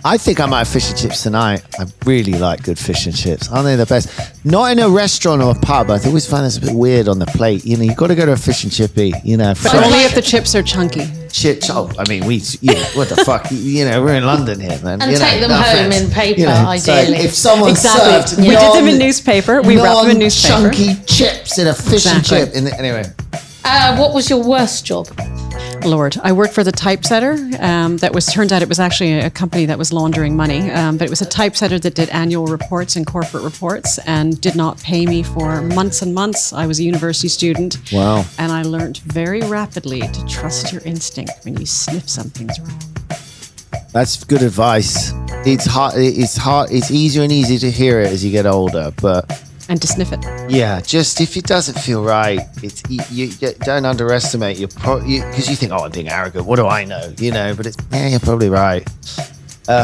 A: I think I might have fish and chips tonight. I really like good fish and chips. Aren't they the best? Not in a restaurant or a pub. I always find this a bit weird on the plate. You've got to go to a fish and chippy.
B: But only if the chips are chunky.
A: Chips. Oh, I mean, what the fuck? We're in London here, man.
C: And take them home in paper, ideally.
A: So if someone served,
B: we did them in newspaper. We wrapped them in newspaper.
A: Chunky chips in a fish and chip. Anyway.
C: What was your worst job?
B: Lord, I worked for the typesetter. Turns out it was actually a company that was laundering money, but it was a typesetter that did annual reports and corporate reports and did not pay me for months and months. I was a university student.
A: Wow.
B: And I learned very rapidly to trust your instinct when you sniff something's wrong.
A: That's good advice. It's hard. It's easier and easier to hear it as you get older, but...
B: And to sniff it.
A: Yeah, just if it doesn't feel right, you don't underestimate because you think, I'm being arrogant. What do I know? But you're probably right.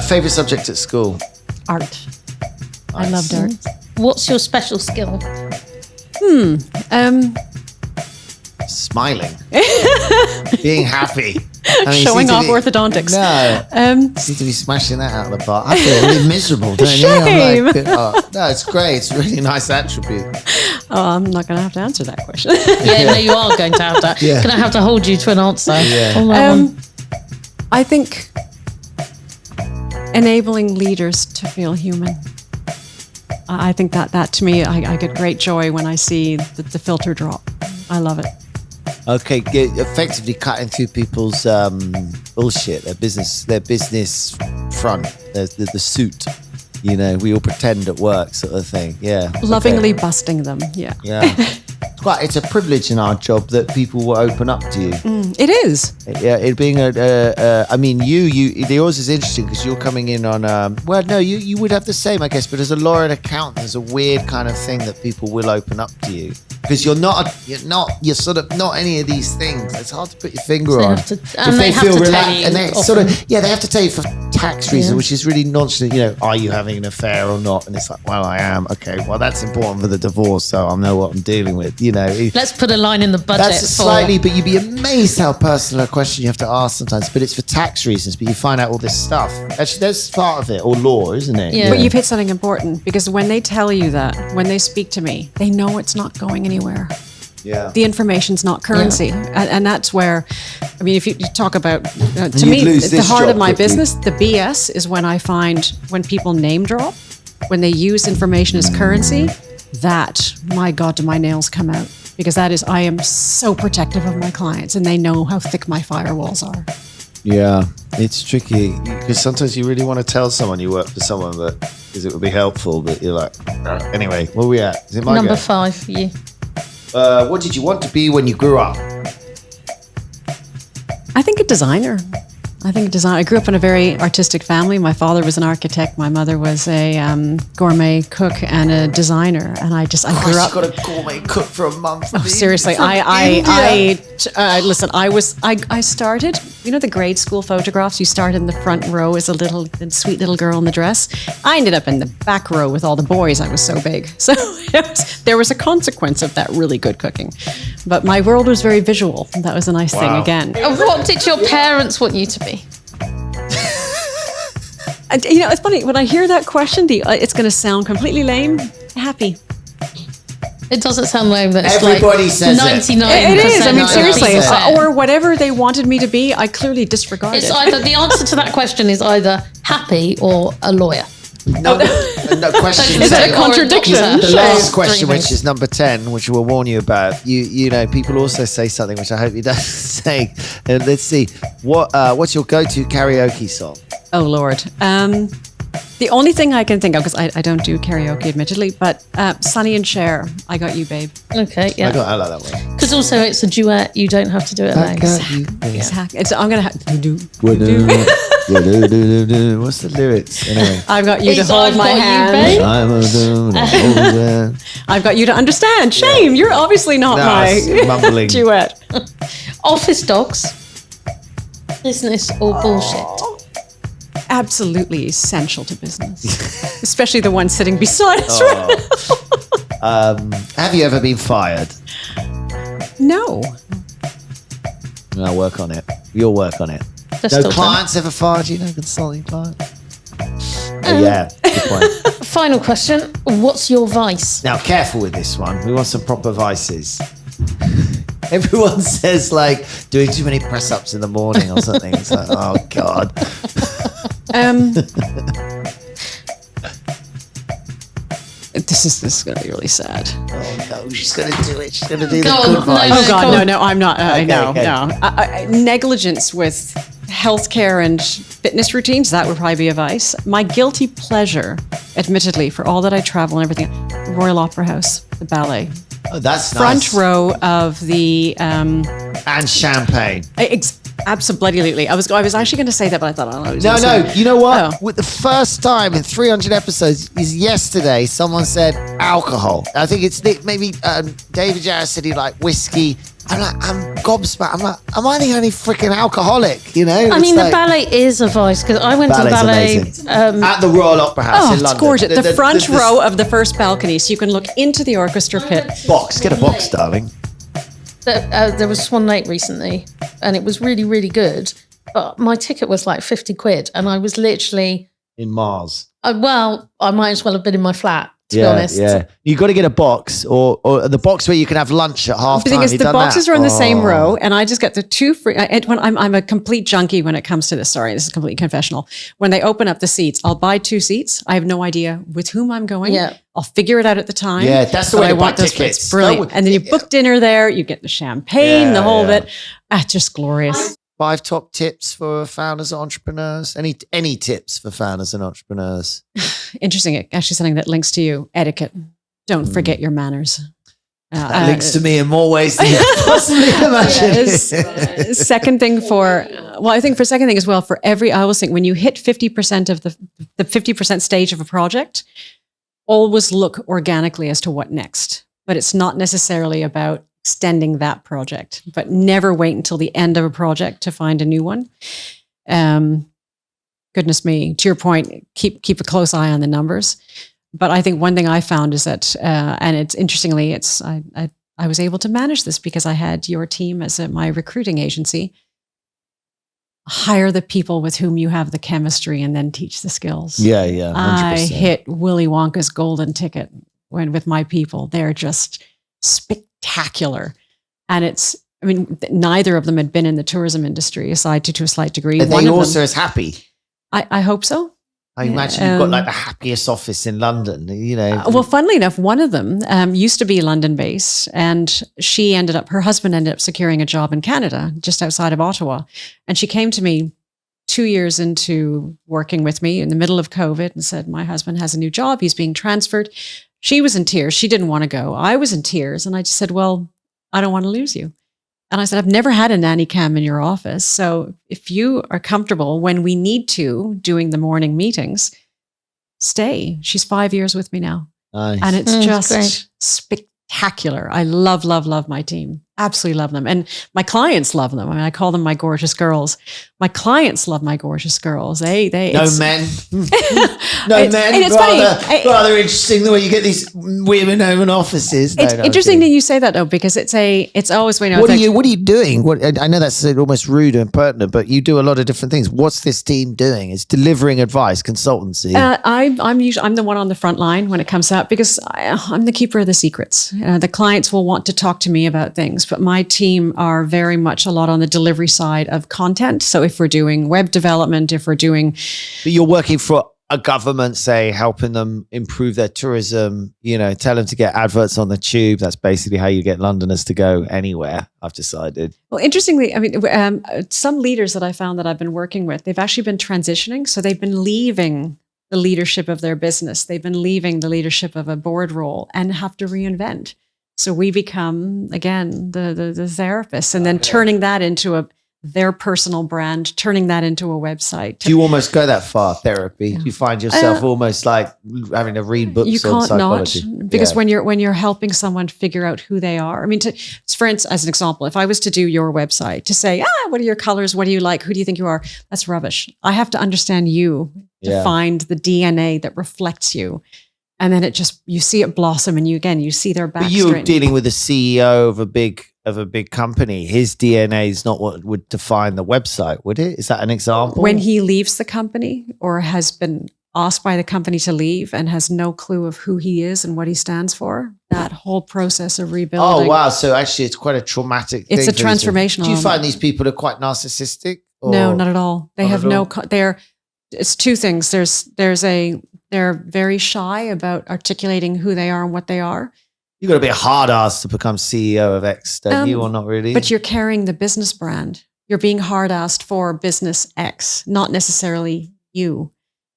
A: Favorite subject at school?
B: Art. Nice. I loved art.
C: What's your special skill?
A: Smiling. Being happy.
B: Showing off orthodontics.
A: No. Seem to be smashing that out of the park. I feel a bit miserable, don't
B: Shame.
A: you? No, it's great. It's a really nice attribute.
B: Oh, I'm not going to have to answer that question.
C: No, you are going to have to.
A: Yeah.
C: Going to have to hold you to an answer.
A: Yeah.
B: I think enabling leaders to feel human. I think that to me, I get great joy when I see the filter drop. I love it.
A: Okay, effectively cutting through people's bullshit, their business front, the suit. We all pretend at work, sort of thing. Yeah,
B: lovingly busting them. Yeah.
A: It's a privilege in our job that people will open up to you.
B: It is.
A: Yeah, it being yours is interesting because you're coming in on. You would have the same, I guess, but as a lawyer and accountant, there's a weird kind of thing that people will open up to you. because you're sort of not any of these things. It's hard to put your finger
C: They
A: on.
C: have to- and they have to tell you
A: and they
C: often.
A: sort of, they have to tell you for tax reasons,
C: Yeah.
A: which is really nonchalant. Are you having an affair or not? And it's like, well, I am. Okay, well, that's important for the divorce, so I know what I'm dealing with.
C: Let's put a line in the budget.
A: That's slightly, but you'd be amazed how personal a question you have to ask sometimes. But it's for tax reasons. But you find out all this stuff. Actually, that's part of it, or law, isn't it?
C: Yeah.
B: But you've hit something important, because when they tell you that, when they speak to me, they know it's not going anywhere.
A: Yeah.
B: The information's not currency. And that's where, if you talk about, to
A: you'd
B: me,
A: lose
B: the
A: this
B: heart
A: job
B: of my
A: quickly.
B: business, the BS is when I find when people name drop, when they use information as currency, that, my God, do my nails come out. Because I am so protective of my clients, and they know how thick my firewalls are.
A: Yeah, it's tricky because sometimes you really want to tell someone you work for someone because it would be helpful, but you're like, anyway, where are we at? Is it my
C: Number
A: go?
C: 5, you.
A: What did you want to be when you grew up?
B: I think a designer. I grew up in a very artistic family. My father was an architect. My mother was a gourmet cook and a designer. And I grew up.
A: You got a gourmet cook for a month.
B: Seriously, listen. I started. The grade school photographs. You start in the front row as a sweet little girl in the dress. I ended up in the back row with all the boys. I was so big. So there was a consequence of that really good cooking. But my world was very visual. That was a nice thing again.
C: What did your parents want you to be?
B: And, it's funny when I hear that question. It's going to sound completely lame. Happy.
C: It doesn't sound like that. It's
A: Everybody
C: like
A: says
C: 99%.
B: It is. I mean, seriously,
C: 90%.
B: or whatever they wanted me to be, I clearly disregarded.
C: It's either the answer to that question is either happy or a lawyer.
A: No question.
B: Is that a
C: Or
B: contradiction?
C: doctor.
A: The last
C: Or
A: question,
C: three
A: which is number 10, which we'll warn you about. People also say something which I hope you don't say. Let's see. What's your go-to karaoke song?
B: Oh, Lord. The only thing I can think of, because I don't do karaoke, admittedly, but Sonny and Cher, I Got You, Babe.
C: Okay, yeah.
A: I like that one.
C: Because also it's a duet. You don't have to do it
A: I
C: alone.
A: got you.
B: I'm going to have to do.
A: What's the lyrics? Anyway.
B: I've got you to
C: It's
B: hold
C: I've
B: my
C: got you,
B: hand.
C: babe.
A: I'm a
B: I've got you to understand. Shame. You're obviously not
A: it's
B: my
A: mumbling.
B: duet.
C: Office dogs, business or bullshit?
B: Absolutely essential to business, especially the one sitting beside us right now.
A: Have you ever been fired?
B: No.
A: I'll work on it. You'll work on it.
C: Just
A: No
C: still
A: clients ever fired you? No consulting client? Yeah, good point.
C: Final question. What's your vice?
A: Now, careful with this one. We want some proper vices. Everyone says, doing too many press-ups in the morning or something. It's like, oh, God.
B: This is going to be really sad.
A: Oh, no, she's going to do it. She's going to do
C: Go
A: the
C: on,
A: good vice.
B: Oh
C: Come
B: God,
C: on.
B: no, I'm not.
A: Okay,
B: No.
A: okay.
B: Negligence with healthcare and fitness routines, that would probably be a vice. My guilty pleasure, admittedly, for all that I travel and everything, the Royal Opera House, the ballet.
A: Oh, that's
B: Front
A: nice.
B: row of the
A: And champagne.
B: absolutely. I was actually going to say that, but I thought, oh,
A: No. You know what?
B: Oh.
A: With the first time in 300 episodes is yesterday, someone said alcohol. I think it's maybe David Jarrett said he liked whiskey. I'm gobsmacked. I'm like, am I the only freaking alcoholic?
C: I mean, the ballet is a vice because I went to
A: Ballet's
C: ballet.
A: amazing. At the Royal Opera House
B: Oh,
A: in
B: it's
A: London.
B: gorgeous. The front row of the first balcony, so you can look into the orchestra pit.
A: Box. Get a box, darling.
C: There was Swan Lake recently, and it was really, really good. But my ticket was like 50 quid, and I was literally,
A: In Mars.
C: I might as well have been in my flat, to be honest.
A: Yeah. You got to get a box or the box where you can have lunch at half
B: The
A: time.
B: thing is,
A: You
B: the
A: done
B: boxes
A: that?
B: are in the same
A: Oh.
B: row, and I just get the two free. I'm a complete junkie when it comes to this. Sorry, this is completely confessional. When they open up the seats, I'll buy 2 seats. I have no idea with whom I'm going.
C: Yeah.
B: I'll figure it out at the time.
A: Yeah, that's the
B: But
A: way
B: I
A: to buy
B: want those
A: tickets.
B: flights. Brilliant. And then you book dinner there. You get the champagne, the whole
A: Yeah.
B: bit. Just glorious.
A: 5 top tips for founders and entrepreneurs. Any tips for founders and entrepreneurs?
B: Interesting. Actually, something that links to you. Etiquette. Don't forget your manners.
A: That links to me in more ways than you could possibly imagine.
B: Second thing I think for second thing as well, I always think when you hit 50% of the 50% stage of a project, always look organically as to what next. but it's not necessarily about extending that project, but never wait until the end of a project to find a new one. Goodness me, to your point, keep a close eye on the numbers. But I think one thing I found is that, and it's interestingly, I was able to manage this because I had your team as my recruiting agency. Hire the people with whom you have the chemistry and then teach the skills.
A: Yeah, 100%.
B: I hit Willy Wonka's golden ticket with my people. They're just spectacular. And neither of them had been in the tourism industry, aside to a slight degree.
A: And they also is happy.
B: I hope so.
A: I imagine you've got like the happiest office in London, you know.
B: Well, funnily enough, one of them used to be London-based, and her husband ended up securing a job in Canada, just outside of Ottawa. And she came to me 2 years into working with me in the middle of COVID and said, my husband has a new job. He's being transferred. She was in tears. She didn't want to go. I was in tears. And I just said, well, I don't want to lose you. And I said, I've never had a nanny cam in your office. So if you are comfortable when we need to doing the morning meetings, stay. She's 5 years with me now.
A: Nice.
B: And it's just
C: great.
B: spectacular. I love my team. Absolutely love them. And my clients love them. I mean, I call them my gorgeous girls. My clients love my gorgeous girls.
A: No men.
B: It's
A: rather interesting the way you get these women home in offices.
B: It's interesting that you say that though, because it's always when
A: what are you doing? I know that's almost rude and pertinent, but you do a lot of different things. What's this team doing? It's delivering advice, consultancy.
B: I'm the one on the front line when it comes out because I'm the keeper of the secrets. The clients will want to talk to me about things, but my team are very much a lot on the delivery side of content. So if we're doing web development, but
A: you're working for a government, say, helping them improve their tourism, tell them to get adverts on the tube. That's basically how you get Londoners to go anywhere, I've decided.
B: Well, interestingly, some leaders that I found that I've been working with, they've actually been transitioning. So they've been leaving the leadership of their business. They've been leaving the leadership of a board role and have to reinvent. So we become, again, the therapist, and then turning that into their personal brand, turning that into a website.
A: Do you almost go that far, therapy? Yeah. Do you find yourself almost like having to read books on psychology?
B: You can't not, because when you're helping someone figure out who they are. I mean, for instance, as an example, if I was to do your website, to say, what are your colors? What do you like? Who do you think you are? That's rubbish. I have to understand you to find the DNA that reflects you. And then you see it blossom, and you see their back.
A: But you're dealing with a CEO of a big company. His DNA is not what would define the website, would it? Is that an example?
B: When he leaves the company or has been asked by the company to leave and has no clue of who he is and what he stands for, that whole process of rebuilding.
A: Oh, wow. So actually it's quite a traumatic thing.
B: It's a transformational.
A: Do you find these people are quite narcissistic?
B: No, not at all. They have it's two things. They're very shy about articulating who they are and what they are.
A: You've got to be a hard ass to become CEO of X, don't you, or not really?
B: But you're carrying the business brand. You're being hard assed for business X, not necessarily you.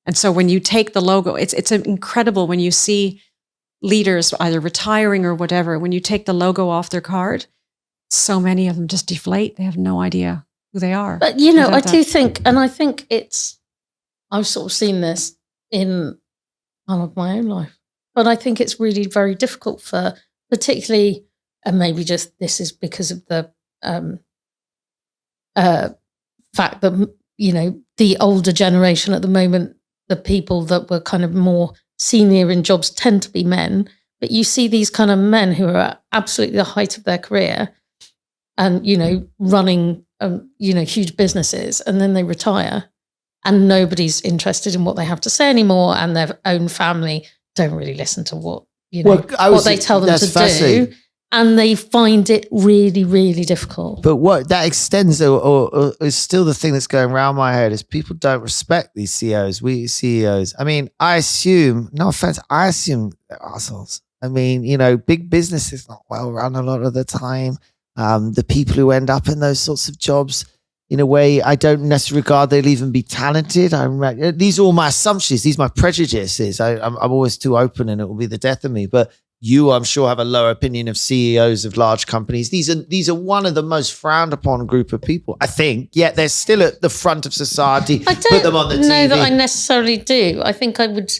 B: And so when you take the logo, it's incredible when you see leaders either retiring or whatever, when you take the logo off their card, so many of them just deflate. They have no idea who they are.
C: But, I do think, and I think I've sort of seen this in my own life. But I think it's really very difficult for particularly, and maybe just this is because of the fact that, the older generation at the moment, the people that were kind of more senior in jobs tend to be men. But you see these kind of men who are at absolutely the height of their career and, running, huge businesses, and then they retire and nobody's interested in what they have to say anymore, and their own family don't really listen to what they tell them to do, and they find it really, really difficult.
A: But what that extends, or is still the thing that's going around my head, is people don't respect these CEOs. We CEOs. I mean, I assume, no offense, they're assholes. I mean, big business is not well run a lot of the time. The people who end up in those sorts of jobs, in a way, I don't necessarily regard they'll even be talented. These are all my assumptions. These are my prejudices. I'm always too open, and it will be the death of me. But you, I'm sure, have a lower opinion of CEOs of large companies. These are one of the most frowned upon group of people, I think. Yet they're still at the front of society.
C: I don't
A: put them on the TV.
C: know that I necessarily do. I think I would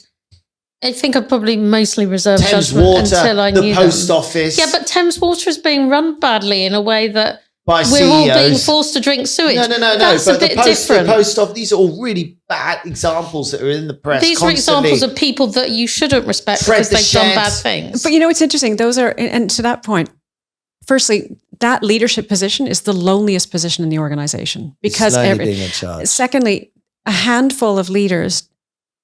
C: I think I probably mostly reserved
A: Thames
C: judgment
A: Water,
C: until I
A: the
C: knew
A: post
C: them.
A: office.
C: Yeah, but Thames Water is being run badly in a way that
A: by
C: we're all being
A: CEOs.
C: forced to drink sewage.
A: No.
C: That's
A: But
C: a bit
A: the
C: different.
A: post office, these are all really bad examples that are in the press.
C: These are examples of people that you shouldn't respect because they've done bad things.
B: But it's interesting. Those are, and to that point, firstly, that leadership position is the loneliest position in the organization because
A: being in charge.
B: Secondly, a handful of leaders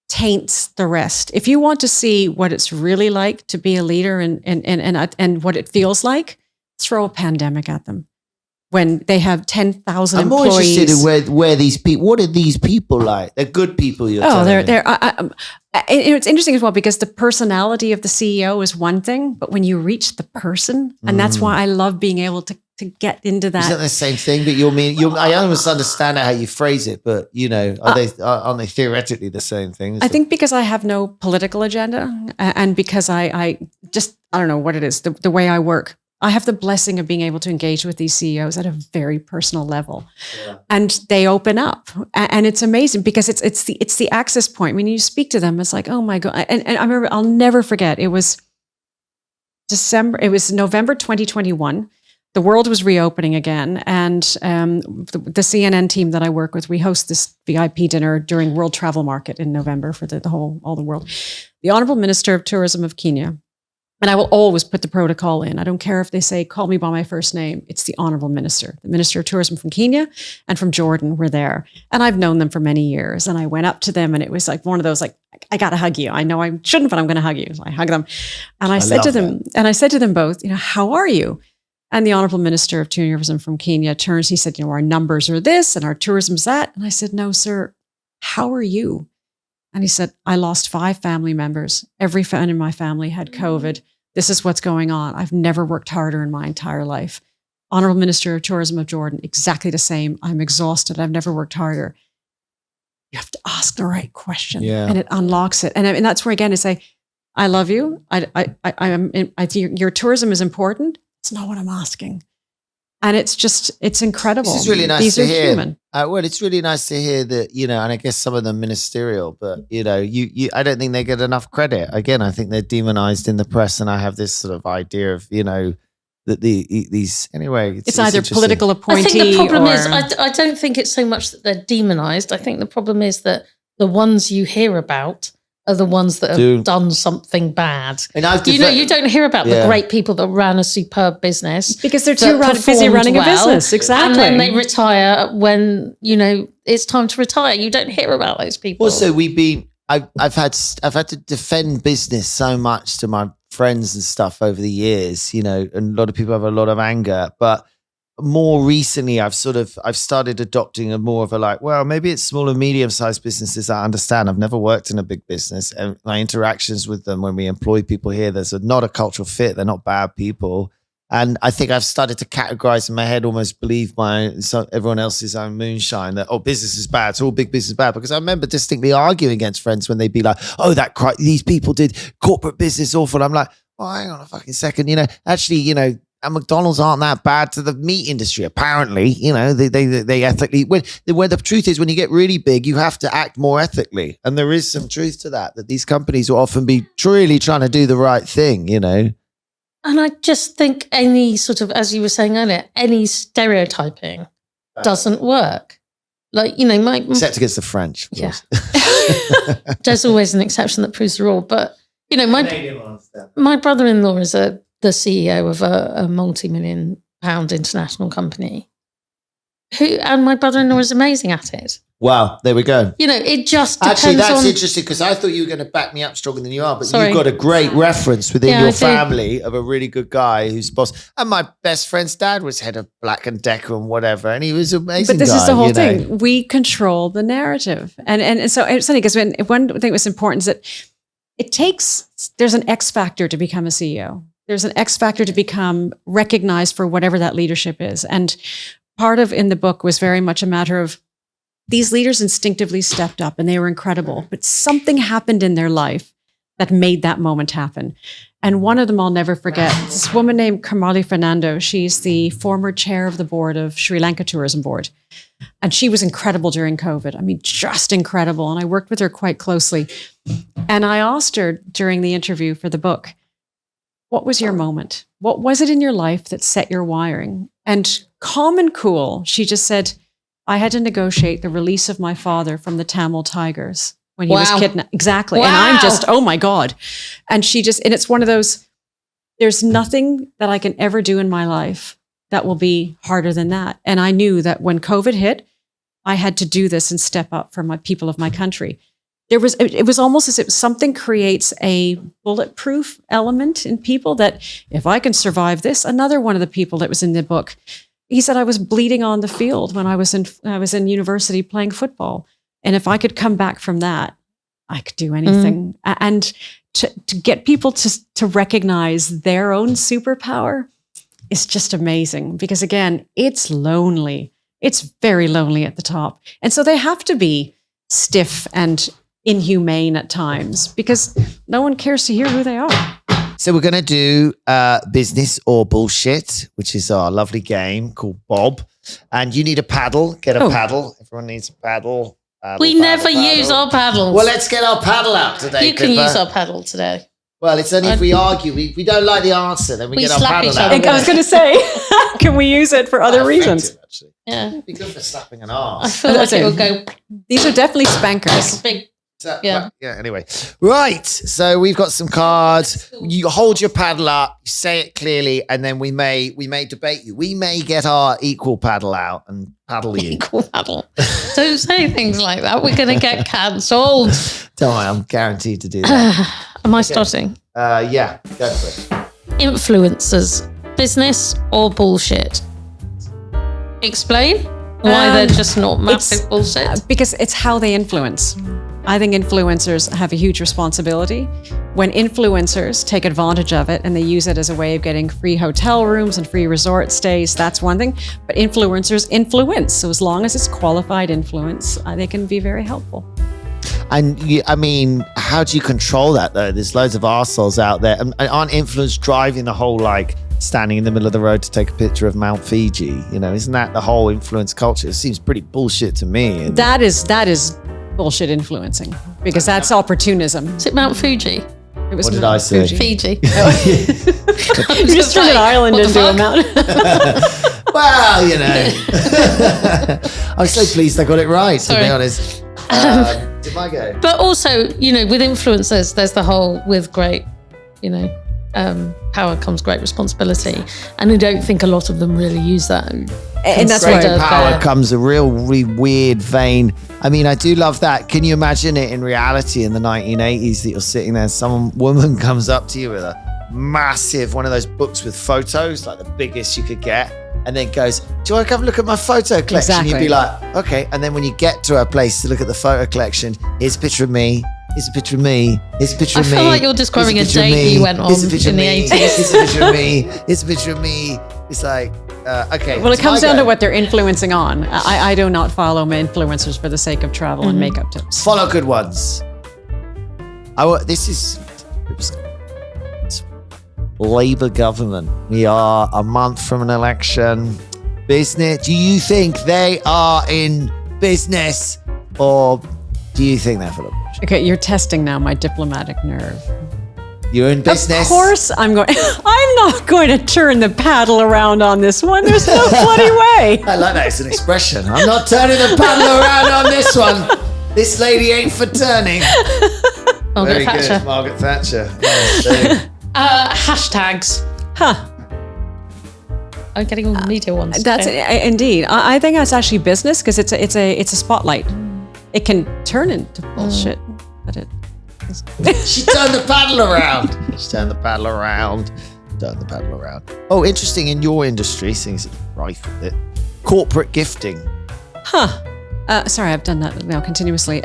B: taints the rest. If you want to see what it's really like to be a leader and what it feels like, throw a pandemic at them. When they have 10,000 employees.
A: I'm more interested in where these people, what are these people like? They're good people,
B: it's interesting as well because the personality of the CEO is one thing, but when you reach the person, and that's why I love being able to get into that.
A: Isn't that the same thing? But I almost understand how you phrase it, but aren't they theoretically the same thing?
B: I think because I have no political agenda and because I don't know what it is, the way I work. I have the blessing of being able to engage with these CEOs at a very personal level, and they open up, and it's amazing because it's the access point. When you speak to them, it's like, oh my God! And I remember, I'll never forget. It was November 2021. The world was reopening again, and the CNN team that I work with, we host this VIP dinner during World Travel Market in November for all the world. The Honorable Minister of Tourism of Kenya. And I will always put the protocol in. I don't care if they say, call me by my first name. It's the Honorable Minister. The Minister of Tourism from Kenya and from Jordan were there. And I've known them for many years. And I went up to them and it was like one of those, like, I got to hug you. I know I shouldn't, but I'm going to hug you. So I hug them. And I said to them both, how are you? And the Honorable Minister of Tourism from Kenya turns, he said, our numbers are this and our tourism's that. And I said, no, sir, how are you? And he said, I lost 5 family members. Every friend in my family had COVID. This is what's going on. I've never worked harder in my entire life. Honorable Minister of Tourism of Jordan, exactly the same. I'm exhausted. I've never worked harder. You have to ask the right question, and it unlocks it. And that's where, again, to say, I love you. I think your tourism is important. It's not what I'm asking. And it's incredible.
A: This is really nice
B: These
A: to
B: are
A: hear.
B: human.
A: It's really nice to hear that, and I guess some of them ministerial, but, I don't think they get enough credit. Again, I think they're demonized in the press. And I have this sort of idea of, that these, anyway.
B: It's either political appointee.
C: I think the problem is, I don't think it's so much that they're demonized. I think the problem is that the ones you hear about are the ones that have done something bad. And you don't hear about the great people that ran a superb business
B: because they're too busy running a business. Exactly.
C: And then they retire when, it's time to retire. You don't hear about those people.
A: Also, I've had to defend business so much to my friends and stuff over the years, and a lot of people have a lot of anger, but more recently, I've started adopting a more of a maybe it's small and medium-sized businesses. I understand. I've never worked in a big business, and my interactions with them when we employ people here, there's not a cultural fit. They're not bad people, and I think I've started to categorize in my head, almost believe everyone else's own moonshine that business is bad. So all big business is bad, because I remember distinctly arguing against friends when they'd be like, these people did corporate business awful. I'm like, hang on a fucking second, actually, and McDonald's aren't that bad to the meat industry. Apparently, they ethically. When the truth is, when you get really big, you have to act more ethically, and there is some truth to that. That these companies will often be really trying to do the right thing, And
C: I just think any sort of, as you were saying earlier, any stereotyping doesn't work.
A: Except against the French.
C: Yeah. There's always an exception that proves the rule, but my brother-in-law is the CEO of a multi-million-pound international company. And my brother-in-law is amazing at it.
A: Wow, there we go.
C: It just depends.
A: Actually, that's interesting, because I thought you were going to back me up stronger than you are, but you've got a great reference within your family of a really good guy who's boss. And my best friend's dad was head of Black & Decker and whatever, and he was amazing.
B: But this is the whole thing. We control the narrative. And so it's funny, because one thing that's important is that there's an X factor to become a CEO. There's an X factor to become recognized for whatever that leadership is. And part of in the book was very much a matter of these leaders instinctively stepped up and they were incredible, but something happened in their life that made that moment happen. And one of them I'll never forget. This woman named Kamali Fernando. She's the former chair of the board of Sri Lanka Tourism Board. And she was incredible during COVID. I mean, just incredible. And I worked with her quite closely. And I asked her during the interview for the book, what was your moment? What was it in your life that set your wiring? And calm and cool, she just said, I had to negotiate the release of my father from the Tamil tigers when he was kidnapped. Exactly.
C: Wow.
B: And I'm just, oh my God. And it's one of those, there's nothing that I can ever do in my life that will be harder than that. And I knew that when COVID hit, I had to do this and step up for my people of my country. It was almost as if something creates a bulletproof element in people that if I can survive this, another one of the people that was in the book, he said I was bleeding on the field when I was in university playing football. And if I could come back from that, I could do anything. And to get people to recognize their own superpower is just amazing. Because again, it's lonely. It's very lonely at the top. And so they have to be stiff and inhumane at times because no one cares to hear who they are.
A: So we're going to do business or bullshit, which is our lovely game called Bob. And you need a paddle. Get a paddle. Everyone needs a paddle.
C: We never use our paddles.
A: Well, let's get our paddle out today.
C: You can use our paddle today.
A: Well, it's only if we argue. We don't like the answer, then we get our
C: slap
A: paddle
C: each
A: out.
C: other.
B: I was going to say, can we use it for other reasons?
A: Actually.
C: Yeah.
A: It'd be good for slapping an
C: I
A: arse.
C: feel like it will go
B: These are definitely spankers.
C: big.
A: Yeah. Anyway, right. So we've got some cards. You hold your paddle up, you say it clearly, and then we may debate you. We may get our equal paddle out and paddle you.
C: Equal paddle. Don't say things like that. We're going to get cancelled.
A: Don't worry, I'm guaranteed to do that.
C: Am I starting?
A: Yeah, go for it.
C: Influencers, business or bullshit? Explain why they're just not massive bullshit.
B: Because it's how they influence. I think influencers have a huge responsibility. When influencers take advantage of it and they use it as a way of getting free hotel rooms and free resort stays, that's one thing. But influencers influence. So as long as it's qualified influence, they can be very helpful.
A: And how do you control that though? There's loads of arseholes out there. And aren't influencers driving the whole standing in the middle of the road to take a picture of Mount Fiji? Isn't that the whole influence culture? It seems pretty bullshit to me.
B: That is bullshit influencing because that's opportunism.
C: Is it Mount Fuji?
B: It was
A: What did I say?
C: Fiji.
B: You just turned an island into a mountain.
A: Well, I'm so pleased I got it right, to be honest. Did my go?
C: But also, with influencers, there's the whole with great, power comes great responsibility. And I don't think a lot of them really use that.
B: And that's
A: Great
B: why
A: power comes a really weird vein. I do love that. Can you imagine it in reality in the 1980s that you're sitting there and some woman comes up to you with a massive, one of those books with photos, like the biggest you could get, and then goes, do you want to come look at my photo collection?
B: Exactly.
A: You'd be like, okay. And then when you get to her place to look at the photo collection, here's a picture of me. Here's a picture of me. Here's a picture of me.
C: I feel like you're describing a date you went on in the 80s.
A: Here's a picture of me. Here's a picture of me. It's like, okay.
B: Well, it comes down to what they're influencing on. I do not follow my influencers for the sake of travel and makeup tips.
A: Follow good ones. It's Labour government. We are a month from an election. Business. Do you think they are in business or do you think they're full of bullshit?
B: Okay, you're testing now my diplomatic nerve.
A: You're in business.
B: Of course I'm going. I'm not going to turn the paddle around on this one. There's no bloody way.
A: I like that. It's an expression. I'm not turning the paddle around on this one. This lady ain't for turning.
C: Margaret
A: Very
C: Thatcher.
A: good, Margaret Thatcher. Yeah, so.
C: Hashtags.
B: Huh.
C: I'm getting all the media ones.
B: That's indeed. I think that's actually business because it's a spotlight. It can turn into bullshit, but it.
A: She turned the paddle around. She turned the paddle around. Turned the paddle around. Oh, interesting in your industry, seems it's rife with it. Corporate gifting.
B: Huh. Sorry, I've done that now continuously.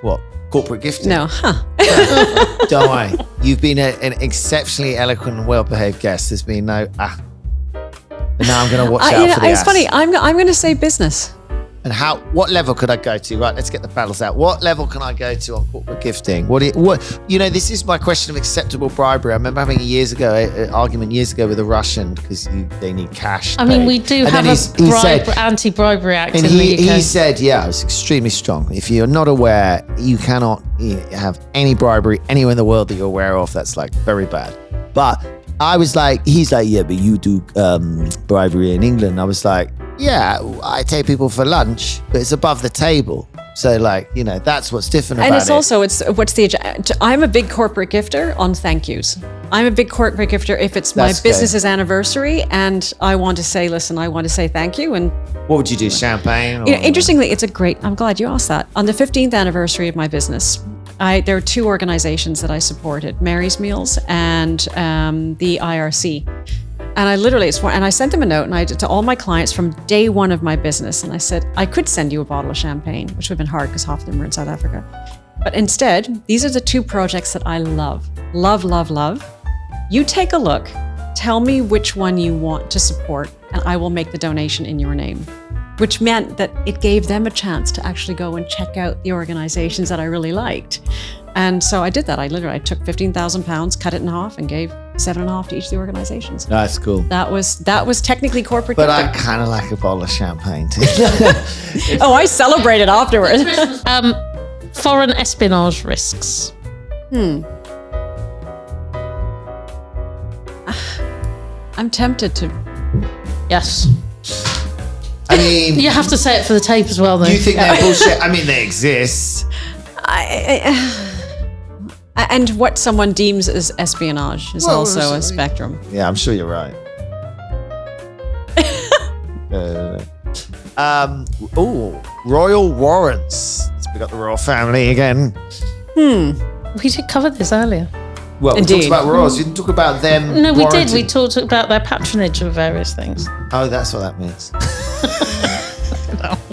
A: What? Corporate gifting?
B: No. Huh.
A: Don't worry. You've been an exceptionally eloquent and well-behaved guest. There's been no But now I'm going to watch out for the
B: it's
A: ass.
B: funny. I'm going to say business.
A: And what level could I go to? Right, let's get the paddles out. What level can I go to on corporate gifting? This is my question of acceptable bribery. I remember having an argument years ago with a Russian because they need cash.
C: I mean, we do have a anti-bribery act in the UK.
A: He said, it's extremely strong. If you're not aware, you cannot have any bribery anywhere in the world that you're aware of. That's like very bad. But I was like, he's like, yeah, but you do bribery in England. I was like, yeah, I take people for lunch, but it's above the table. So that's what's different about it.
B: And it's also, I'm a big corporate gifter on thank yous. I'm a big corporate gifter if it's my business's anniversary and I want to say, listen, I want to say thank you. And
A: what would you do? Champagne?
B: Interestingly, I'm glad you asked that. On the 15th anniversary of my business, there were two organizations that I supported, Mary's Meals and the IRC. And I sent them a note to all my clients from day one of my business. And I said, I could send you a bottle of champagne, which would have been hard because half of them were in South Africa. But instead, these are the two projects that I love. Love, love, love. You take a look, tell me which one you want to support, and I will make the donation in your name. Which meant that it gave them a chance to actually go and check out the organizations that I really liked. And so I did that. I took £15,000, cut it in half, and gave 7.5 to each of the organizations.
A: That's cool.
B: That was technically corporate
A: But
B: gifting.
A: I kind of like a bottle of champagne too.
B: I celebrated afterwards.
C: Foreign espionage risks.
B: I'm tempted to.
C: Yes.
A: I mean,
C: you have to say it for the tape as well, though.
A: You think they're bullshit? I mean, they exist.
B: And what someone deems as espionage is also a spectrum.
A: Yeah, I'm sure you're right. Royal warrants. We got the royal family again.
C: We did cover this earlier.
A: Well,
B: Indeed.
A: we talked about royals. We didn't talk about them.
C: No, we
A: warranting.
C: did. We talked about their patronage of various things.
A: Oh, that's what that means.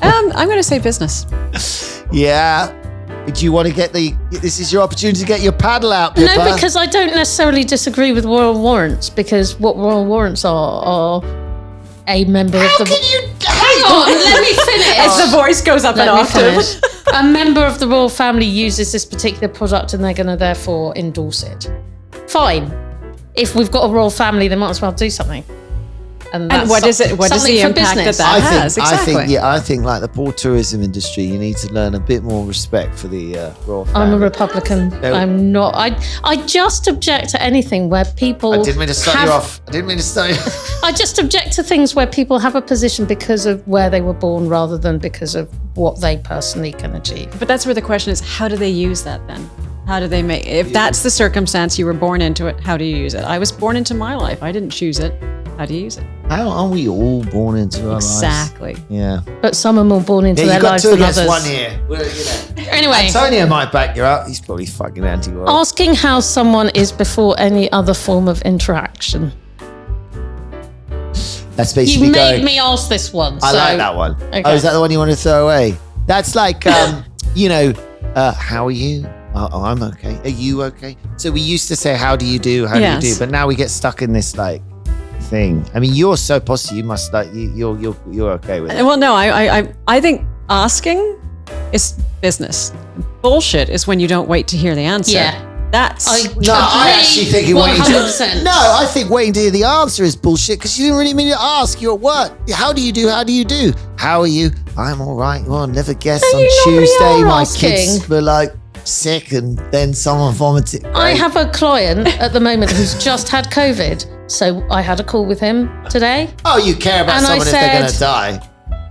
B: I'm going to say business.
A: Yeah. Do you want to this is your opportunity to get your paddle out, Pippa.
C: No, because I don't necessarily disagree with royal warrants, because what royal warrants are a member of the... Hang on, let me finish.
B: As the voice goes up an octave.
C: A member of the royal family uses this particular product and they're going to therefore endorse it. Fine. If we've got a royal family, they might as well do something. And
B: what is it? What is the impact that has? Exactly.
A: I think like the poor tourism industry, you need to learn a bit more respect for the royal family.
C: I'm a Republican.
A: No.
C: I'm not. I just object to anything where people.
A: I didn't mean to start you off.
C: I just object to things where people have a position because of where they were born rather than because of what they personally can achieve.
B: But that's where the question is: how do they use that then? How do they make? If that's the circumstance, you were born into it. How do you use it? I was born into my life. I didn't choose it. How do you use it?
A: How are we all born into our lives?
B: Exactly.
A: Yeah.
C: But some are more born into their lives than others.
A: You've got 2 against 1 here. Well,
C: Anyway.
A: Antonio might back you up. He's probably fucking anti-royal.
C: Asking how someone is before any other form of interaction.
A: That's basically
C: You made me ask this one.
A: I like that one.
C: Okay.
A: Oh, is that the one you want to throw away? That's like, how are you? Oh, I'm okay. Are you okay? So we used to say, how do you do? How do you do? But now we get stuck in this like thing. I mean, you're so positive. You must like you're okay with it.
B: Well, no, I think asking is business. Bullshit is when you don't wait to hear the answer.
C: Yeah.
A: I actually think I think waiting to hear the answer is bullshit because you didn't really mean to ask. You're at work. How do you do? How do you do? How are you? I'm all right. Well, never guess on Tuesday my kids were like sick and then someone vomited.
C: I have a client at the moment who's just had COVID, so I had a call with him today.
A: Oh, you care about someone if they're going to die?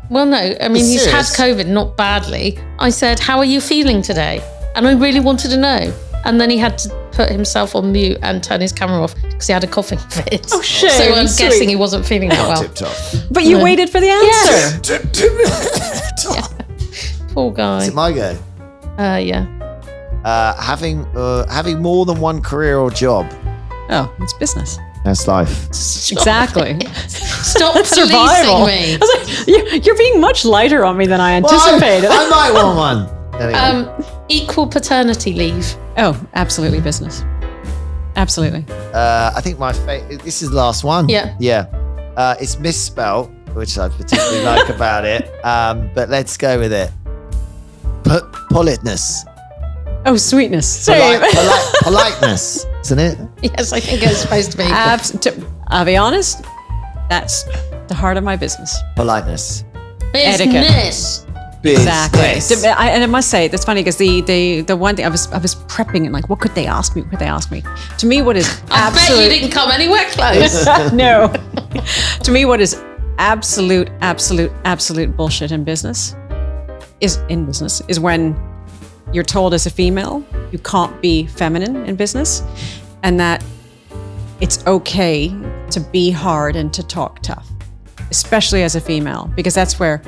C: Well, no, I mean, he's had COVID, not badly. I said, how are you feeling today? And I really wanted to know. And then he had to put himself on mute and turn his camera off because he had a coughing fit.
B: Oh, shit.
C: So I'm guessing he wasn't feeling that well.
A: Tip-top.
B: But you waited for the answer.
C: Yeah. Poor guy.
A: Is it my go?
C: Yeah.
A: Having more than one career or job.
B: Oh, it's business.
A: That's life.
B: Exactly.
C: Stop policing
B: Survival.
C: me.
B: I was like, you're being much lighter on me than I anticipated.
A: I might want one. Anyway.
C: Equal paternity leave.
B: Oh, absolutely business. Absolutely.
A: I think this is the last one.
C: Yeah.
A: Yeah. It's misspelled, which I particularly like about it. But let's go with it. Politeness.
B: Oh, sweetness.
A: Politeness, isn't it?
C: Yes, I think it's supposed to be.
B: I'll be honest, that's the heart of my business.
A: Politeness.
C: Business.
B: Exactly.
A: Business.
B: And I must say, that's funny because the one thing I was prepping and like, what could they ask me? To me, what is
C: I bet you didn't come anywhere close.
B: No. To me, what is absolute bullshit in business is when you're told as a female you can't be feminine in business, and that it's okay to be hard and to talk tough, especially as a female, because that's where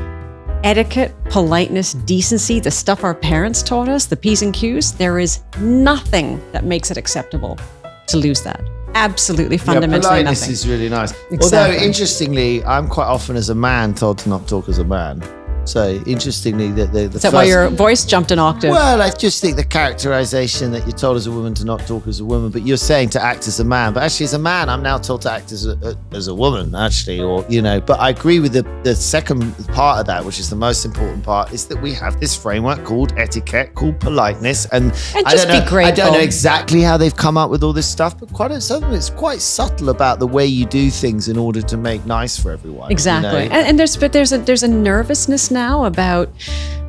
B: etiquette, politeness, decency, the stuff our parents taught us, the P's and Q's, there is nothing that makes it acceptable to lose that. Absolutely, fundamentally
A: politeness
B: nothing.
A: is really nice.
B: Exactly.
A: Although, interestingly, I'm quite often as a man told to not talk as a man. So, interestingly, the
B: Is that why your voice jumped an octave?
A: Well, I just think the characterization that you're told as a woman to not talk as a woman, but you're saying to act as a man. But actually, as a man, I'm now told to act as a woman, actually, or, you know. But I agree with the second part of that, which is the most important part, is that we have this framework called etiquette, called politeness. And I don't know exactly how they've come up with all this stuff, but some of it's quite subtle about the way you do things in order to make nice for everyone.
B: Exactly.
A: You know?
B: And there's a nervousness now about,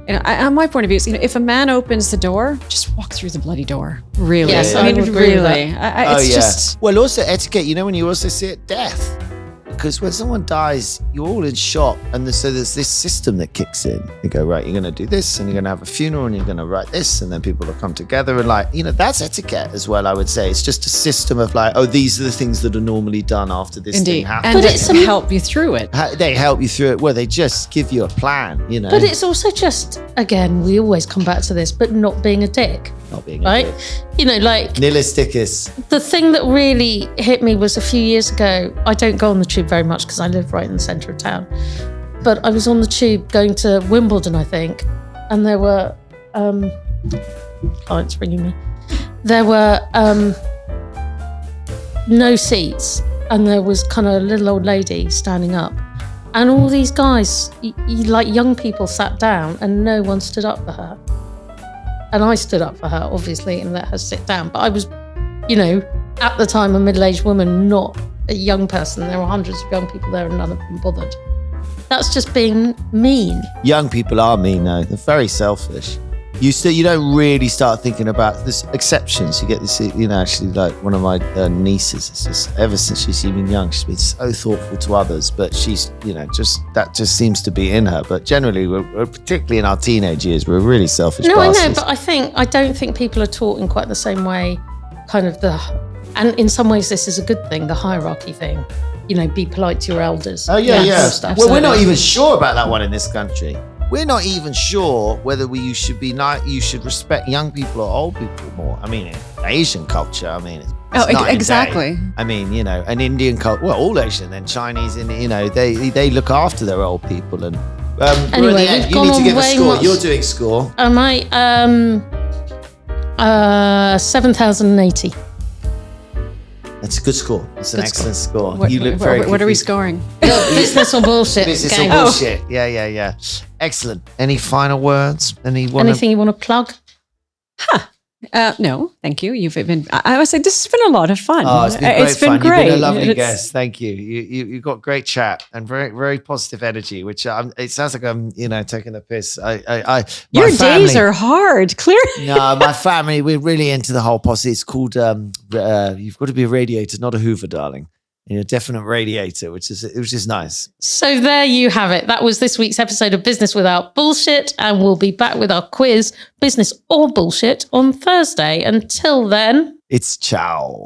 B: on my point of view, is, if a man opens the door, just walk through the bloody door. Really?
C: Yes,
B: I mean,
C: I would agree with
B: really. It's just.
A: Well, also etiquette. When you also see it, death. Because when someone dies, you're all in shock, and so there's this system that kicks in. You go, right, you're going to do this, and you're going to have a funeral, and you're going to write this, and then people will come together, and that's etiquette as well. I would say it's just a system of these are the things that are normally done after this thing happens.
B: And it's to help you through it.
A: They help you through it. Well, they just give you a plan.
C: But it's also just, again, we always come back to this, but not being a dick.
A: Not being
C: right?
A: a dick.
C: Like
A: Nihilus dickus.
C: The thing that really hit me was a few years ago. I don't go on the tube very much because I live right in the centre of town. But I was on the tube going to Wimbledon, I think, and there were clients ringing me. There were no seats, and there was kind of a little old lady standing up, and all these guys, like young people, sat down, and no one stood up for her. And I stood up for her, obviously, and let her sit down. But I was, at the time, a middle-aged woman, not a young person. There were hundreds of young people there and none of them bothered. That's just being mean. Young people are mean, though. They're very selfish. You don't really start thinking about there's exceptions. You get this, actually, like one of my nieces, it's just ever since she's even young, she's been so thoughtful to others, but she's, that just seems to be in her. But generally, we're particularly in our teenage years, we're really selfish bastards. I know, but I don't think people are taught in quite the same way, and in some ways this is a good thing, the hierarchy thing. Be polite to your elders. Oh, yeah.
A: Well, we're not even sure about that one in this country. We're not even sure whether you should respect young people or old people more. I mean, in Asian culture, it's
B: exactly.
A: An Indian culture, well, all Asian and Chinese, they look after their old people. And
C: anyway,
A: you need to give a score. You're doing score.
C: Am I 7,080?
A: That's a good score. It's an excellent score.
B: What,
A: you look very
B: What are we scoring?
C: Business or bullshit?
A: Business or bullshit. Yeah. Excellent. Any final words?
C: Anything you want to plug?
B: No, thank you. You've been. I would say this has been a lot of fun.
A: Oh, it's been great.
B: It's been great.
A: You've been a lovely guest. Thank you. You got great chat and very, very positive energy. Which it sounds like I'm, taking the piss.
B: Your days are hard. Clearly.
A: No, my family, we're really into the whole posse. It's called you've got to be a radiator, not a Hoover, darling. A definite radiator, which is nice.
C: So there you have it. That was this week's episode of Business Without Bullshit, and we'll be back with our quiz, Business or Bullshit, on Thursday. Until then,
A: it's ciao.